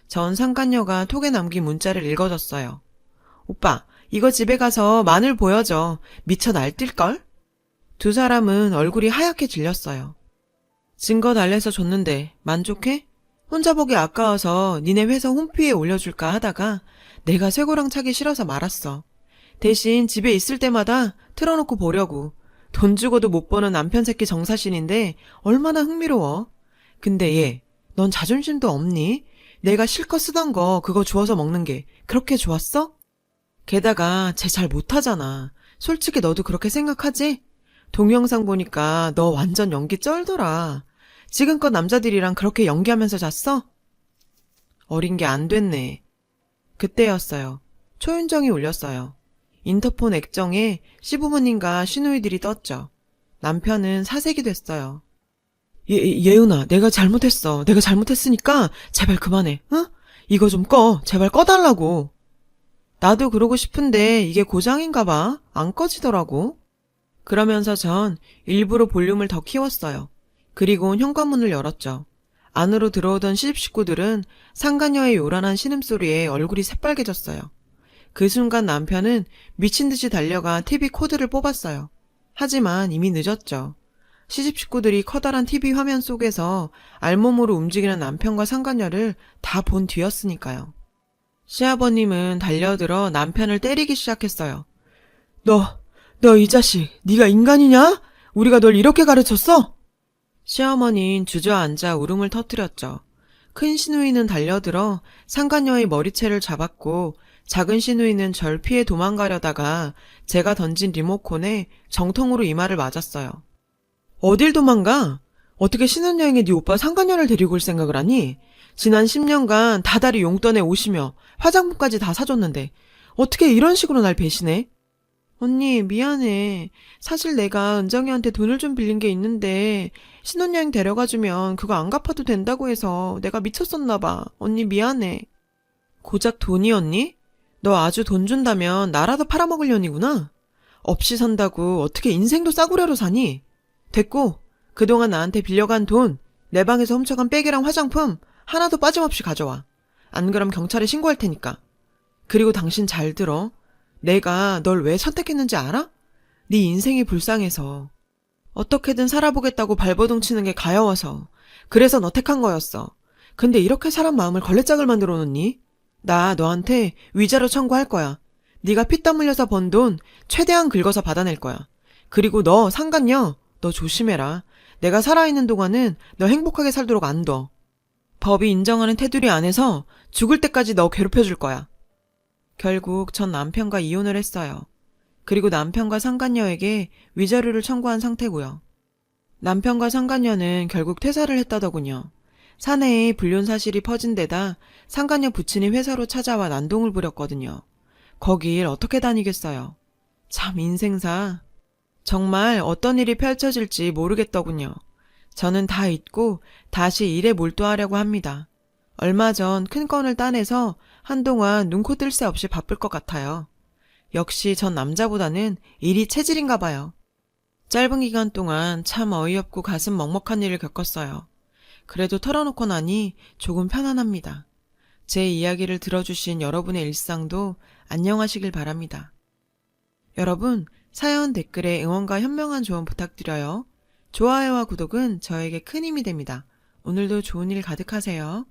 전 상간녀가 톡에 남긴 문자를 읽어줬어요. 오빠, 이거 집에 가서 마늘 보여줘. 미쳐 날뛸걸? 두 사람은 얼굴이 하얗게 질렸어요. 증거 달래서 줬는데 만족해? 혼자 보기 아까워서 니네 회사 홈피에 올려줄까 하다가 내가 쇠고랑 차기 싫어서 말았어. 대신 집에 있을 때마다 틀어놓고 보려고. 돈 주고도 못 보는 남편 새끼 정사신인데 얼마나 흥미로워. 근데 얘, 넌 자존심도 없니? 내가 실컷 쓰던 거 그거 주워서 먹는 게 그렇게 좋았어? 게다가 쟤 잘 못하잖아. 솔직히 너도 그렇게 생각하지? 동영상 보니까 너 완전 연기 쩔더라. 지금껏 남자들이랑 그렇게 연기하면서 잤어? 어린 게 안 됐네. 그때였어요. 초윤정이 울렸어요. 인터폰 액정에 시부모님과 시누이들이 떴죠. 남편은 사색이 됐어요. 예은아, 내가 잘못했어. 내가 잘못했으니까 제발 그만해. 응? 이거 좀 꺼. 제발 꺼달라고. 나도 그러고 싶은데 이게 고장인가 봐. 안 꺼지더라고. 그러면서 전 일부러 볼륨을 더 키웠어요. 그리고 현관문을 열었죠. 안으로 들어오던 시집 식구들은 상간녀의 요란한 신음소리에 얼굴이 새빨개졌어요. 그 순간 남편은 미친 듯이 달려가 TV 코드를 뽑았어요. 하지만 이미 늦었죠. 시집 식구들이 커다란 TV 화면 속에서 알몸으로 움직이는 남편과 상간녀를 다 본 뒤였으니까요. 시아버님은 달려들어 남편을 때리기 시작했어요. 너 이 자식, 네가 인간이냐? 우리가 널 이렇게 가르쳤어? 시어머니는 주저앉아 울음을 터뜨렸죠. 큰 시누이는 달려들어 상간녀의 머리채를 잡았고 작은 시누이는 절 피해 도망가려다가 제가 던진 리모컨에 정통으로 이마를 맞았어요. 어딜 도망가? 어떻게 신혼여행에 네 오빠 상간녀를 데리고 올 생각을 하니? 지난 10년간 다달이 용돈에 오시며 화장품까지 다 사줬는데 어떻게 이런 식으로 날 배신해? 언니 미안해. 사실 내가 은정이한테 돈을 좀 빌린 게 있는데 신혼여행 데려가주면 그거 안 갚아도 된다고 해서 내가 미쳤었나 봐. 언니 미안해. 고작 돈이었니? 너 아주 돈 준다면 나라도 팔아먹을 년이구나. 없이 산다고 어떻게 인생도 싸구려로 사니? 됐고, 그동안 나한테 빌려간 돈, 내 방에서 훔쳐간 백이랑 화장품 하나도 빠짐없이 가져와. 안 그럼 경찰에 신고할 테니까. 그리고 당신 잘 들어. 내가 널 왜 선택했는지 알아? 네 인생이 불쌍해서. 어떻게든 살아보겠다고 발버둥 치는 게 가여워서. 그래서 너 택한 거였어. 근데 이렇게 사람 마음을 걸레짝을 만들어 놓니? 나 너한테 위자료 청구할 거야. 네가 피땀 흘려서 번 돈 최대한 긁어서 받아낼 거야. 그리고 너 상간녀, 너 조심해라. 내가 살아있는 동안은 너 행복하게 살도록 안 둬. 법이 인정하는 테두리 안에서 죽을 때까지 너 괴롭혀줄 거야. 결국 전 남편과 이혼을 했어요. 그리고 남편과 상간녀에게 위자료를 청구한 상태고요. 남편과 상간녀는 결국 퇴사를 했다더군요. 사내에 불륜 사실이 퍼진 데다 상간녀 부친이 회사로 찾아와 난동을 부렸거든요. 거길 어떻게 다니겠어요. 참 인생사. 정말 어떤 일이 펼쳐질지 모르겠더군요. 저는 다 잊고 다시 일에 몰두하려고 합니다. 얼마 전 큰 건을 따내서 한동안 눈코 뜰 새 없이 바쁠 것 같아요. 역시 전 남자보다는 일이 체질인가 봐요. 짧은 기간 동안 참 어이없고 가슴 먹먹한 일을 겪었어요. 그래도 털어놓고 나니 조금 편안합니다. 제 이야기를 들어주신 여러분의 일상도 안녕하시길 바랍니다. 여러분, 사연 댓글에 응원과 현명한 조언 부탁드려요. 좋아요와 구독은 저에게 큰 힘이 됩니다. 오늘도 좋은 일 가득하세요.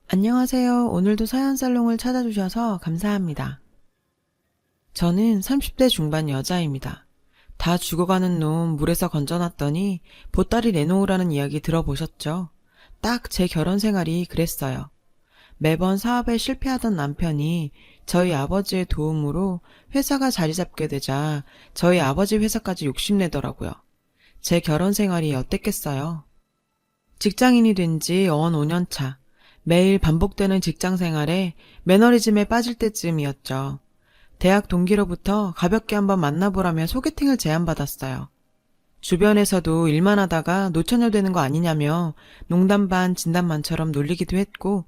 안녕하세요. 오늘도 사연살롱을 찾아주셔서 감사합니다. 저는 30대 중반 여자입니다. 다 죽어가는 놈 물에서 건져놨더니 보따리 내놓으라는 이야기 들어보셨죠? 딱 제 결혼 생활이 그랬어요. 매번 사업에 실패하던 남편이 저희 아버지의 도움으로 회사가 자리 잡게 되자 저희 아버지 회사까지 욕심내더라고요. 제 결혼 생활이 어땠겠어요? 직장인이 된 지 언 5년 차. 매일 반복되는 직장 생활에 매너리즘에 빠질 때쯤이었죠. 대학 동기로부터 가볍게 한번 만나보라며 소개팅을 제안받았어요. 주변에서도 일만 하다가 노처녀 되는 거 아니냐며 농담 반 진담 반처럼 놀리기도 했고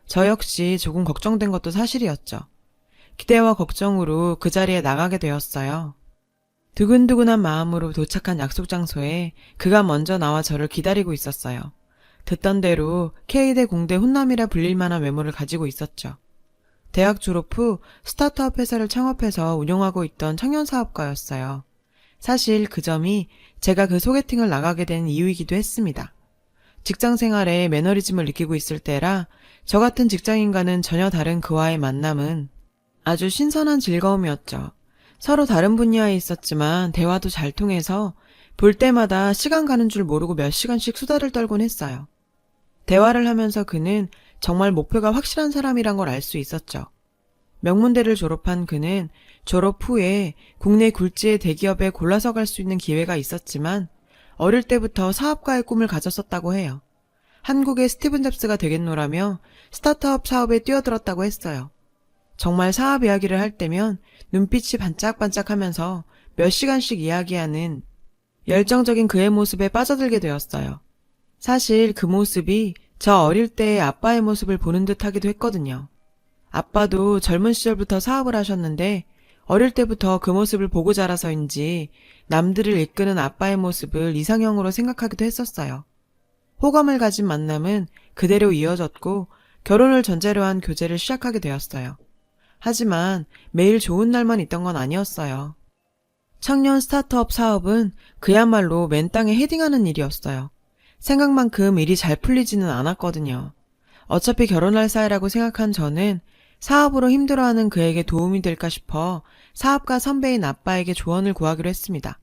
저 역시 조금 걱정된 것도 사실이었죠. 기대와 걱정으로 그 자리에 나가게 되었어요. 두근두근한 마음으로 도착한 약속 장소에 그가 먼저 나와 저를 기다리고 있었어요. 듣던 대로 K대 공대 훈남이라 불릴 만한 외모를 가지고 있었죠. 대학 졸업 후 스타트업 회사를 창업해서 운영하고 있던 청년사업가였어요. 사실 그 점이 제가 그 소개팅을 나가게 된 이유이기도 했습니다. 직장 생활에 매너리즘을 느끼고 있을 때라 저 같은 직장인과는 전혀 다른 그와의 만남은 아주 신선한 즐거움이었죠. 서로 다른 분야에 있었지만 대화도 잘 통해서 볼 때마다 시간 가는 줄 모르고 몇 시간씩 수다를 떨곤 했어요. 대화를 하면서 그는 정말 목표가 확실한 사람이란 걸 알 수 있었죠. 명문대를 졸업한 그는 졸업 후에 국내 굴지의 대기업에 골라서 갈 수 있는 기회가 있었지만 어릴 때부터 사업가의 꿈을 가졌었다고 해요. 한국의 스티븐 잡스가 되겠노라며 스타트업 사업에 뛰어들었다고 했어요. 정말 사업 이야기를 할 때면 눈빛이 반짝반짝하면서 몇 시간씩 이야기하는 열정적인 그의 모습에 빠져들게 되었어요. 사실 그 모습이 저 어릴 때의 아빠의 모습을 보는 듯 하기도 했거든요. 아빠도 젊은 시절부터 사업을 하셨는데 어릴 때부터 그 모습을 보고 자라서인지 남들을 이끄는 아빠의 모습을 이상형으로 생각하기도 했었어요. 호감을 가진 만남은 그대로 이어졌고 결혼을 전제로 한 교제를 시작하게 되었어요. 하지만 매일 좋은 날만 있던 건 아니었어요. 청년 스타트업 사업은 그야말로 맨 땅에 헤딩하는 일이었어요. 생각만큼 일이 잘 풀리지는 않았거든요. 어차피 결혼할 사이라고 생각한 저는 사업으로 힘들어하는 그에게 도움이 될까 싶어 사업가 선배인 아빠에게 조언을 구하기로 했습니다.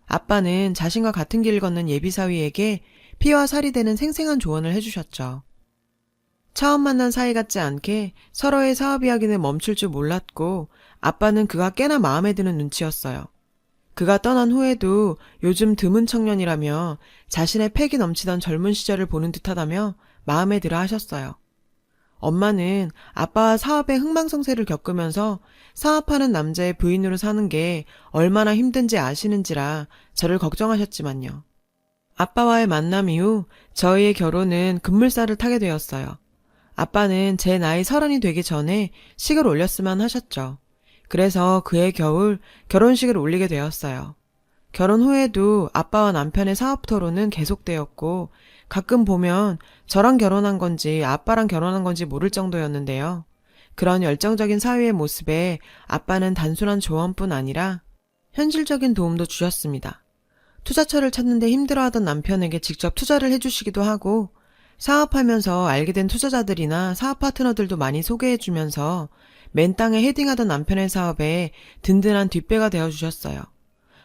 아빠는 자신과 같은 길을 걷는 예비사위에게 피와 살이 되는 생생한 조언을 해주셨죠. 처음 만난 사이 같지 않게 서로의 사업 이야기는 멈출 줄 몰랐고 아빠는 그가 꽤나 마음에 드는 눈치였어요. 그가 떠난 후에도 요즘 드문 청년이라며 자신의 패기 넘치던 젊은 시절을 보는 듯하다며 마음에 들어 하셨어요. 엄마는 아빠와 사업의 흥망성쇠를 겪으면서 사업하는 남자의 부인으로 사는 게 얼마나 힘든지 아시는지라 저를 걱정하셨지만요. 아빠와의 만남 이후 저희의 결혼은 급물살을 타게 되었어요. 아빠는 제 나이 30이 되기 전에 식을 올렸으면 하셨죠. 그래서 그해 겨울 결혼식을 올리게 되었어요. 결혼 후에도 아빠와 남편의 사업 토론은 계속되었고 가끔 보면 저랑 결혼한 건지 아빠랑 결혼한 건지 모를 정도였는데요. 그런 열정적인 사위의 모습에 아빠는 단순한 조언뿐 아니라 현실적인 도움도 주셨습니다. 투자처를 찾는데 힘들어하던 남편에게 직접 투자를 해주시기도 하고 사업하면서 알게 된 투자자들이나 사업 파트너들도 많이 소개해주면서 맨 땅에 헤딩하던 남편의 사업에 든든한 뒷배가 되어주셨어요.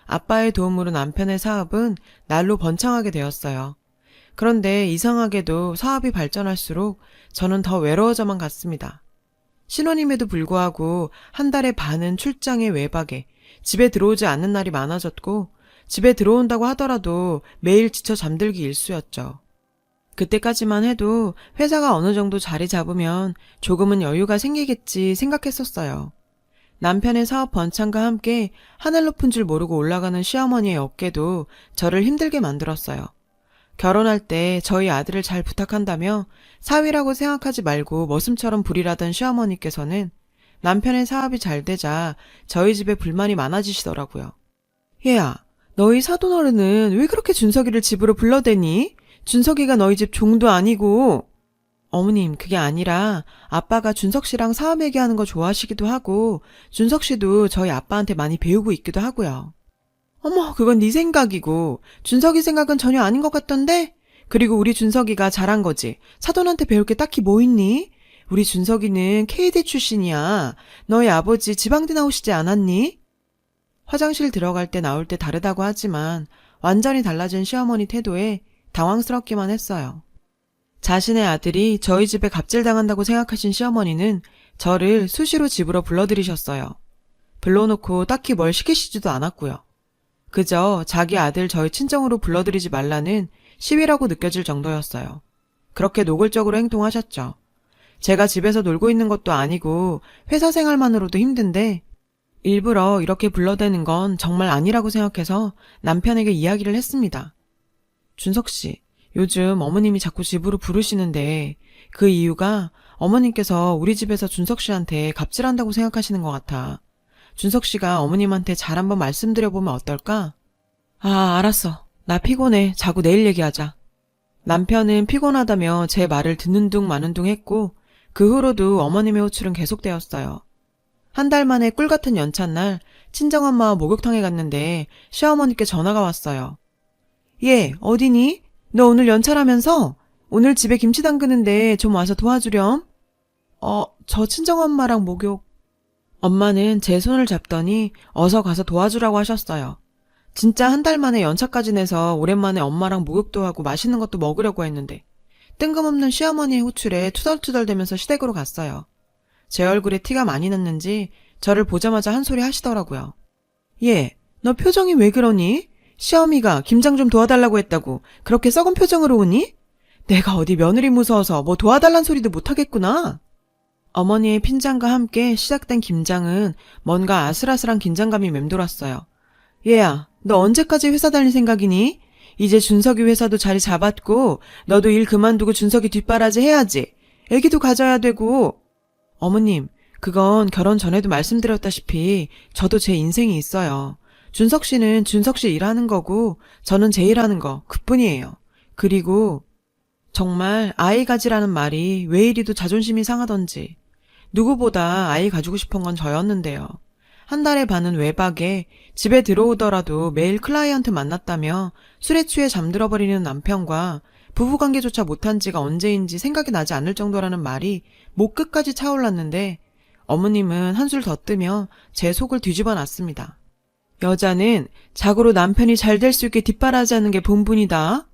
아빠의 도움으로 남편의 사업은 날로 번창하게 되었어요. 그런데 이상하게도 사업이 발전할수록 저는 더 외로워져만 갔습니다. 신혼임에도 불구하고 한 달에 반은 출장에 외박에 집에 들어오지 않는 날이 많아졌고 집에 들어온다고 하더라도 매일 지쳐 잠들기 일쑤였죠. 그때까지만 해도 회사가 어느 정도 자리 잡으면 조금은 여유가 생기겠지 생각했었어요. 남편의 사업 번창과 함께 하늘 높은 줄 모르고 올라가는 시어머니의 어깨도 저를 힘들게 만들었어요. 결혼할 때 저희 아들을 잘 부탁한다며 사위라고 생각하지 말고 머슴처럼 부리라던 시어머니께서는 남편의 사업이 잘 되자 저희 집에 불만이 많아지시더라고요. 얘야, 너희 사돈어른은 왜 그렇게 준석이를 집으로 불러대니? 준석이가 너희 집 종도 아니고. 어머님, 그게 아니라 아빠가 준석 씨랑 사업 얘기하는 거 좋아하시기도 하고 준석 씨도 저희 아빠한테 많이 배우고 있기도 하고요. 어머, 그건 네 생각이고 준석이 생각은 전혀 아닌 것 같던데? 그리고 우리 준석이가 잘한 거지. 사돈한테 배울 게 딱히 뭐 있니? 우리 준석이는 K대 출신이야. 너희 아버지 지방대 나오시지 않았니? 화장실 들어갈 때 나올 때 다르다고 하지만 완전히 달라진 시어머니 태도에 당황스럽기만 했어요. 자신의 아들이 저희 집에 갑질당한다고 생각하신 시어머니는 저를 수시로 집으로 불러들이셨어요. 불러놓고 딱히 뭘 시키시지도 않았고요. 그저 자기 아들 저희 친정으로 불러들이지 말라는 시위라고 느껴질 정도였어요. 그렇게 노골적으로 행동하셨죠. 제가 집에서 놀고 있는 것도 아니고 회사 생활만으로도 힘든데 일부러 이렇게 불러대는 건 정말 아니라고 생각해서 남편에게 이야기를 했습니다. 준석 씨, 요즘 어머님이 자꾸 집으로 부르시는데 그 이유가 어머님께서 우리 집에서 준석 씨한테 갑질한다고 생각하시는 것 같아. 준석 씨가 어머님한테 잘 한번 말씀드려보면 어떨까? 아, 알았어. 나 피곤해. 자고 내일 얘기하자. 남편은 피곤하다며 제 말을 듣는 둥 마는 둥 했고 그 후로도 어머님의 호출은 계속되었어요. 한 달 만에 꿀같은 연찬날 친정엄마와 목욕탕에 갔는데 시어머니께 전화가 왔어요. 얘, 어디니? 너 오늘 연차라면서? 오늘 집에 김치 담그는데 좀 와서 도와주렴? 저 친정엄마랑 목욕. 엄마는 제 손을 잡더니 어서 가서 도와주라고 하셨어요. 진짜 한 달 만에 연차까지 내서 오랜만에 엄마랑 목욕도 하고 맛있는 것도 먹으려고 했는데 뜬금없는 시어머니의 호출에 투덜투덜대면서 시댁으로 갔어요. 제 얼굴에 티가 많이 났는지 저를 보자마자 한 소리 하시더라고요. 얘, 너 표정이 왜 그러니? 시어미가 김장 좀 도와달라고 했다고 그렇게 썩은 표정으로 오니? 내가 어디 며느리 무서워서 뭐 도와달란 소리도 못하겠구나. 어머니의 핀잔과 함께 시작된 김장은 뭔가 아슬아슬한 긴장감이 맴돌았어요. 얘야, 너 언제까지 회사 다닐 생각이니? 이제 준석이 회사도 자리 잡았고 너도 일 그만두고 준석이 뒷바라지 해야지. 애기도 가져야 되고. 어머님, 그건 결혼 전에도 말씀드렸다시피 저도 제 인생이 있어요. 준석 씨는 준석 씨 일하는 거고 저는 제 일하는 거 그뿐이에요. 그리고 정말 아이 가지라는 말이 왜 이리도 자존심이 상하던지. 누구보다 아이 가지고 싶은 건 저였는데요. 한 달에 반은 외박에 집에 들어오더라도 매일 클라이언트 만났다며 술에 취해 잠들어버리는 남편과 부부관계조차 못한 지가 언제인지 생각이 나지 않을 정도라는 말이 목 끝까지 차올랐는데 어머님은 한술 더 뜨며 제 속을 뒤집어 놨습니다. 여자는 자고로 남편이 잘 될 수 있게 뒷바라지하는 게 본분이다.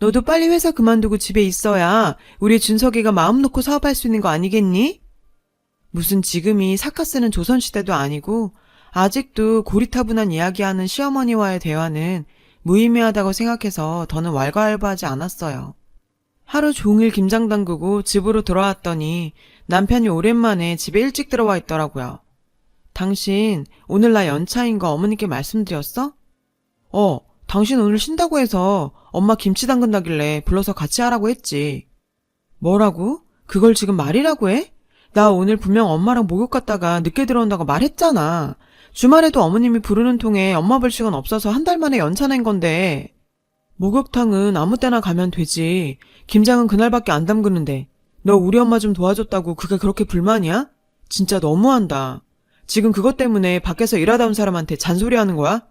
너도 빨리 회사 그만두고 집에 있어야 우리 준석이가 마음 놓고 사업할 수 있는 거 아니겠니? 무슨 지금이 사카 쓰는 조선시대도 아니고 아직도 고리타분한 이야기하는 시어머니와의 대화는 무의미하다고 생각해서 더는 왈가왈부하지 않았어요. 하루 종일 김장 담그고 집으로 돌아왔더니 남편이 오랜만에 집에 일찍 들어와 있더라고요. 당신 오늘 나 연차인 거 어머니께 말씀드렸어? 당신 오늘 쉰다고 해서 엄마 김치 담근다길래 불러서 같이 하라고 했지. 뭐라고? 그걸 지금 말이라고 해? 나 오늘 분명 엄마랑 목욕 갔다가 늦게 들어온다고 말했잖아. 주말에도 어머님이 부르는 통에 엄마 볼 시간 없어서 한 달 만에 연차 낸 건데. 목욕탕은 아무 때나 가면 되지. 김장은 그날밖에 안 담그는데. 너 우리 엄마 좀 도와줬다고 그게 그렇게 불만이야? 진짜 너무한다. 지금 그것 때문에 밖에서 일하다 온 사람한테 잔소리하는 거야?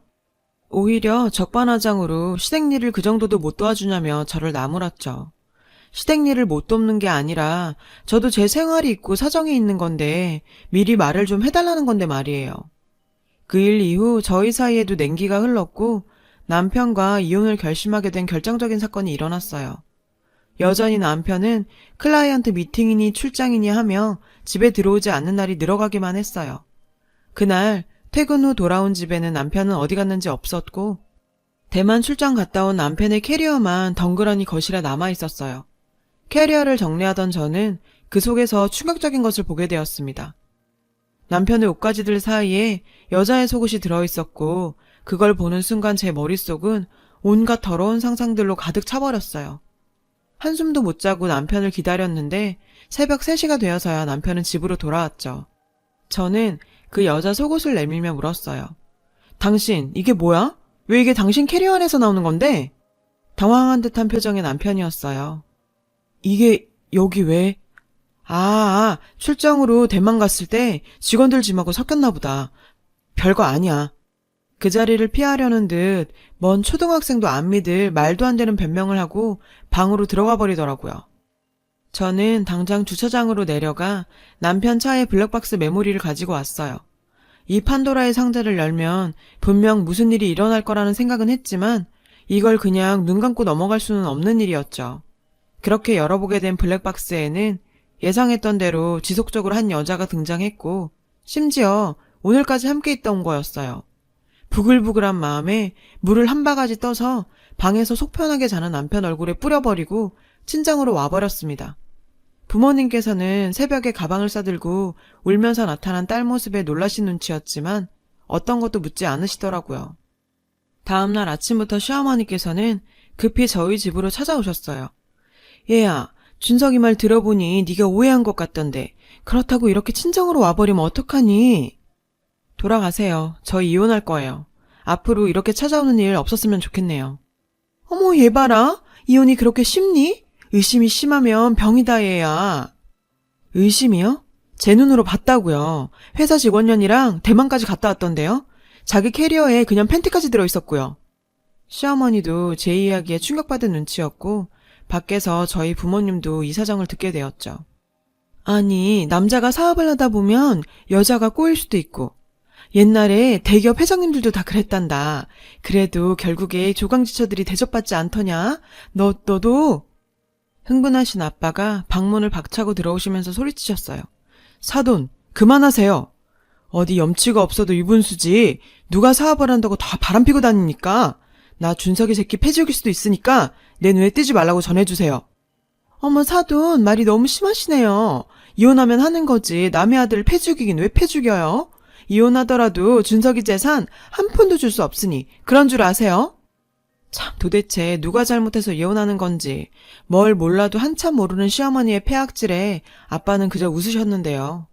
오히려 적반하장으로 시댁 일을 그 정도도 못 도와주냐며 저를 나무랐죠. 시댁 일을 못 돕는 게 아니라 저도 제 생활이 있고 사정이 있는 건데 미리 말을 좀 해달라는 건데 말이에요. 그 일 이후 저희 사이에도 냉기가 흘렀고 남편과 이혼을 결심하게 된 결정적인 사건이 일어났어요. 여전히 남편은 클라이언트 미팅이니 출장이니 하며 집에 들어오지 않는 날이 늘어가기만 했어요. 그날 퇴근 후 돌아온 집에는 남편은 어디 갔는지 없었고 대만 출장 갔다 온 남편의 캐리어만 덩그러니 거실에 남아 있었어요. 캐리어를 정리하던 저는 그 속에서 충격적인 것을 보게 되었습니다. 남편의 옷가지들 사이에 여자의 속옷이 들어있었고 그걸 보는 순간 제 머릿속은 온갖 더러운 상상들로 가득 차버렸어요. 한숨도 못 자고 남편을 기다렸는데 새벽 3시가 되어서야 남편은 집으로 돌아왔죠. 저는 그 여자 속옷을 내밀며 물었어요. 당신, 이게 뭐야? 왜 이게 당신 캐리어 안에서 나오는 건데? 당황한 듯한 표정의 남편이었어요. 이게 여기 왜? 출장으로 대만 갔을 때 직원들 짐하고 섞였나 보다. 별거 아니야. 그 자리를 피하려는 듯 먼 초등학생도 안 믿을 말도 안 되는 변명을 하고 방으로 들어가 버리더라고요. 저는 당장 주차장으로 내려가 남편 차에 블랙박스 메모리를 가지고 왔어요. 이 판도라의 상자를 열면 분명 무슨 일이 일어날 거라는 생각은 했지만 이걸 그냥 눈 감고 넘어갈 수는 없는 일이었죠. 그렇게 열어보게 된 블랙박스에는 예상했던 대로 지속적으로 한 여자가 등장했고 심지어 오늘까지 함께 있던 거였어요. 부글부글한 마음에 물을 한 바가지 떠서 방에서 속편하게 자는 남편 얼굴에 뿌려버리고 친정으로 와버렸습니다. 부모님께서는 새벽에 가방을 싸들고 울면서 나타난 딸 모습에 놀라신 눈치였지만 어떤 것도 묻지 않으시더라고요. 다음날 아침부터 시어머니께서는 급히 저희 집으로 찾아오셨어요. 얘야, 준석이 말 들어보니 네가 오해한 것 같던데 그렇다고 이렇게 친정으로 와버리면 어떡하니? 돌아가세요. 저 이혼할 거예요. 앞으로 이렇게 찾아오는 일 없었으면 좋겠네요. 어머, 얘 봐라. 이혼이 그렇게 쉽니? 의심이 심하면 병이다 얘야. 의심이요? 제 눈으로 봤다고요. 회사 직원년이랑 대만까지 갔다 왔던데요. 자기 캐리어에 그냥 팬티까지 들어있었고요. 시어머니도 제 이야기에 충격받은 눈치였고 밖에서 저희 부모님도 이 사정을 듣게 되었죠. 아니, 남자가 사업을 하다 보면 여자가 꼬일 수도 있고 옛날에 대기업 회장님들도 다 그랬단다. 그래도 결국에 조강지처들이 대접받지 않더냐? 너도? 흥분하신 아빠가 방문을 박차고 들어오시면서 소리치셨어요. 사돈, 그만하세요. 어디 염치가 없어도 유분수지. 누가 사업을 한다고 다 바람피고 다니니까. 나 준석이 새끼 폐죽일 수도 있으니까 내 눈에 띄지 말라고 전해주세요. 어머, 사돈, 말이 너무 심하시네요. 이혼하면 하는 거지. 남의 아들을 폐죽이긴 왜 폐죽여요? 이혼하더라도 준석이 재산 한 푼도 줄 수 없으니 그런 줄 아세요? 참, 도대체 누가 잘못해서 이혼하는 건지 뭘 몰라도 한참 모르는 시어머니의 패악질에 아빠는 그저 웃으셨는데요.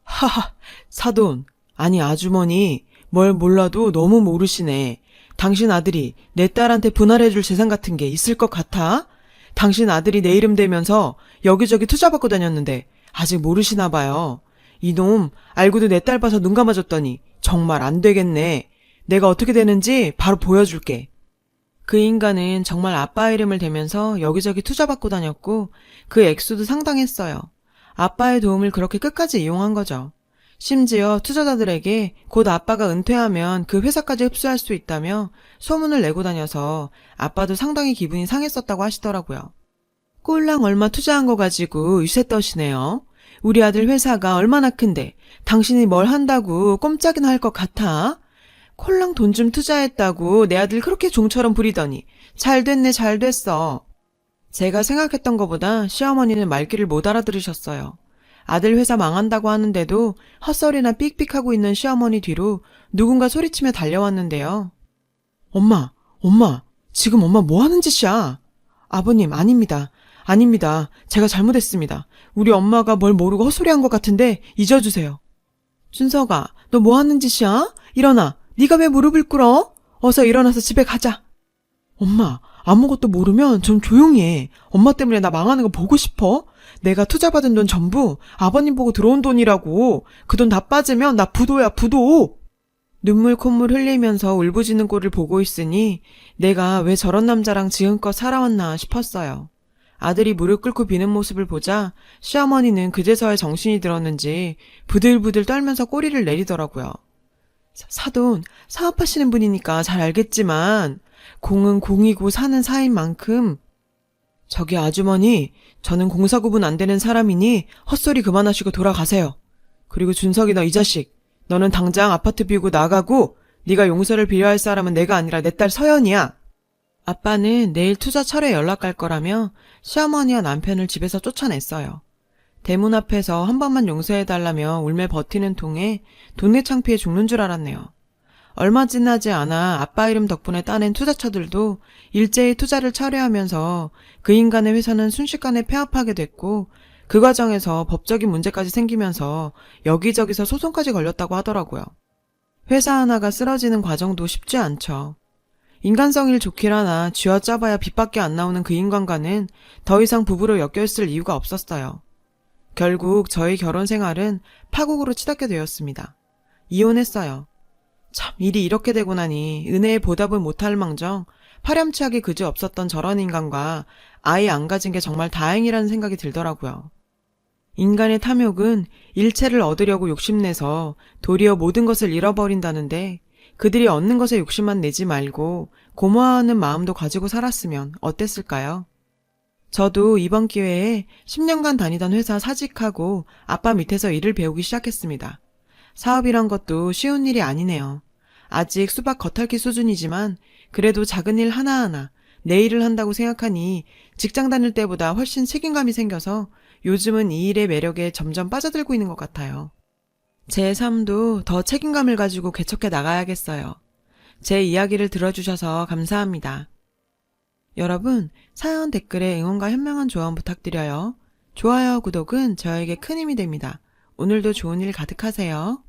하하, 사돈, 아니 아주머니, 뭘 몰라도 너무 모르시네. 당신 아들이 내 딸한테 분할해줄 재산 같은 게 있을 것 같아? 당신 아들이 내 이름 대면서 여기저기 투자받고 다녔는데 아직 모르시나 봐요. 이놈 알고도 내 딸 봐서 눈 감아줬더니 정말 안 되겠네. 내가 어떻게 되는지 바로 보여줄게. 그 인간은 정말 아빠 이름을 대면서 여기저기 투자받고 다녔고 그 액수도 상당했어요. 아빠의 도움을 그렇게 끝까지 이용한 거죠. 심지어 투자자들에게 곧 아빠가 은퇴하면 그 회사까지 흡수할 수 있다며 소문을 내고 다녀서 아빠도 상당히 기분이 상했었다고 하시더라고요. 꼴랑 얼마 투자한 거 가지고 유세 떠시네요. 우리 아들 회사가 얼마나 큰데 당신이 뭘 한다고 꼼짝이나 할 것 같아? 콜랑 돈 좀 투자했다고 내 아들 그렇게 종처럼 부리더니 잘 됐네 잘 됐어. 제가 생각했던 것보다 시어머니는 말귀를 못 알아들으셨어요. 아들 회사 망한다고 하는데도 헛소리나 삑삑하고 있는 시어머니 뒤로 누군가 소리치며 달려왔는데요. 엄마, 지금 엄마 뭐 하는 짓이야? 아버님, 아닙니다. 제가 잘못했습니다. 우리 엄마가 뭘 모르고 헛소리한 것 같은데 잊어주세요. 준석아, 너 뭐 하는 짓이야? 일어나. 네가 왜 무릎을 꿇어? 어서 일어나서 집에 가자. 엄마, 아무것도 모르면 좀 조용히 해. 엄마 때문에 나 망하는 거 보고 싶어? 내가 투자받은 돈 전부 아버님 보고 들어온 돈이라고. 그 돈 다 빠지면 나 부도야, 부도. 눈물 콧물 흘리면서 울부짖는 꼴을 보고 있으니 내가 왜 저런 남자랑 지금껏 살아왔나 싶었어요. 아들이 무릎 꿇고 비는 모습을 보자 시어머니는 그제서야 정신이 들었는지 부들부들 떨면서 꼬리를 내리더라고요. 사돈, 사업하시는 분이니까 잘 알겠지만 공은 공이고 사는 사인 만큼 저기 아주머니, 저는 공사 구분 안 되는 사람이니 헛소리 그만하시고 돌아가세요. 그리고 준석이 너 이 자식, 너는 당장 아파트 비우고 나가고 네가 용서를 빌어야 할 사람은 내가 아니라 내 딸 서연이야. 아빠는 내일 투자 철회 연락 갈 거라며 시어머니와 남편을 집에서 쫓아냈어요. 대문 앞에서 한 번만 용서해달라며 울며 버티는 통에 돈내 창피해 죽는 줄 알았네요. 얼마 지나지 않아 아빠 이름 덕분에 따낸 투자처들도 일제히 투자를 철회하면서 그 인간의 회사는 순식간에 폐업하게 됐고 그 과정에서 법적인 문제까지 생기면서 여기저기서 소송까지 걸렸다고 하더라고요. 회사 하나가 쓰러지는 과정도 쉽지 않죠. 인간성일 좋기라나 쥐어짜봐야 빛밖에 안 나오는 그 인간과는 더 이상 부부로 엮여있을 이유가 없었어요. 결국 저희 결혼 생활은 파국으로 치닫게 되었습니다. 이혼했어요. 참 일이 이렇게 되고 나니 은혜에 보답을 못할 망정 파렴치하게 그지없었던 저런 인간과 아이 안 가진 게 정말 다행이라는 생각이 들더라고요. 인간의 탐욕은 일체를 얻으려고 욕심내서 도리어 모든 것을 잃어버린다는데 그들이 얻는 것에 욕심만 내지 말고 고마워하는 마음도 가지고 살았으면 어땠을까요? 저도 이번 기회에 10년간 다니던 회사 사직하고 아빠 밑에서 일을 배우기 시작했습니다. 사업이란 것도 쉬운 일이 아니네요. 아직 수박 겉핥기 수준이지만 그래도 작은 일 하나하나 내 일을 한다고 생각하니 직장 다닐 때보다 훨씬 책임감이 생겨서 요즘은 이 일의 매력에 점점 빠져들고 있는 것 같아요. 제 삶도 더 책임감을 가지고 개척해 나가야겠어요. 제 이야기를 들어주셔서 감사합니다. 여러분, 사연 댓글에 응원과 현명한 조언 부탁드려요. 좋아요, 구독은 저에게 큰 힘이 됩니다. 오늘도 좋은 일 가득하세요.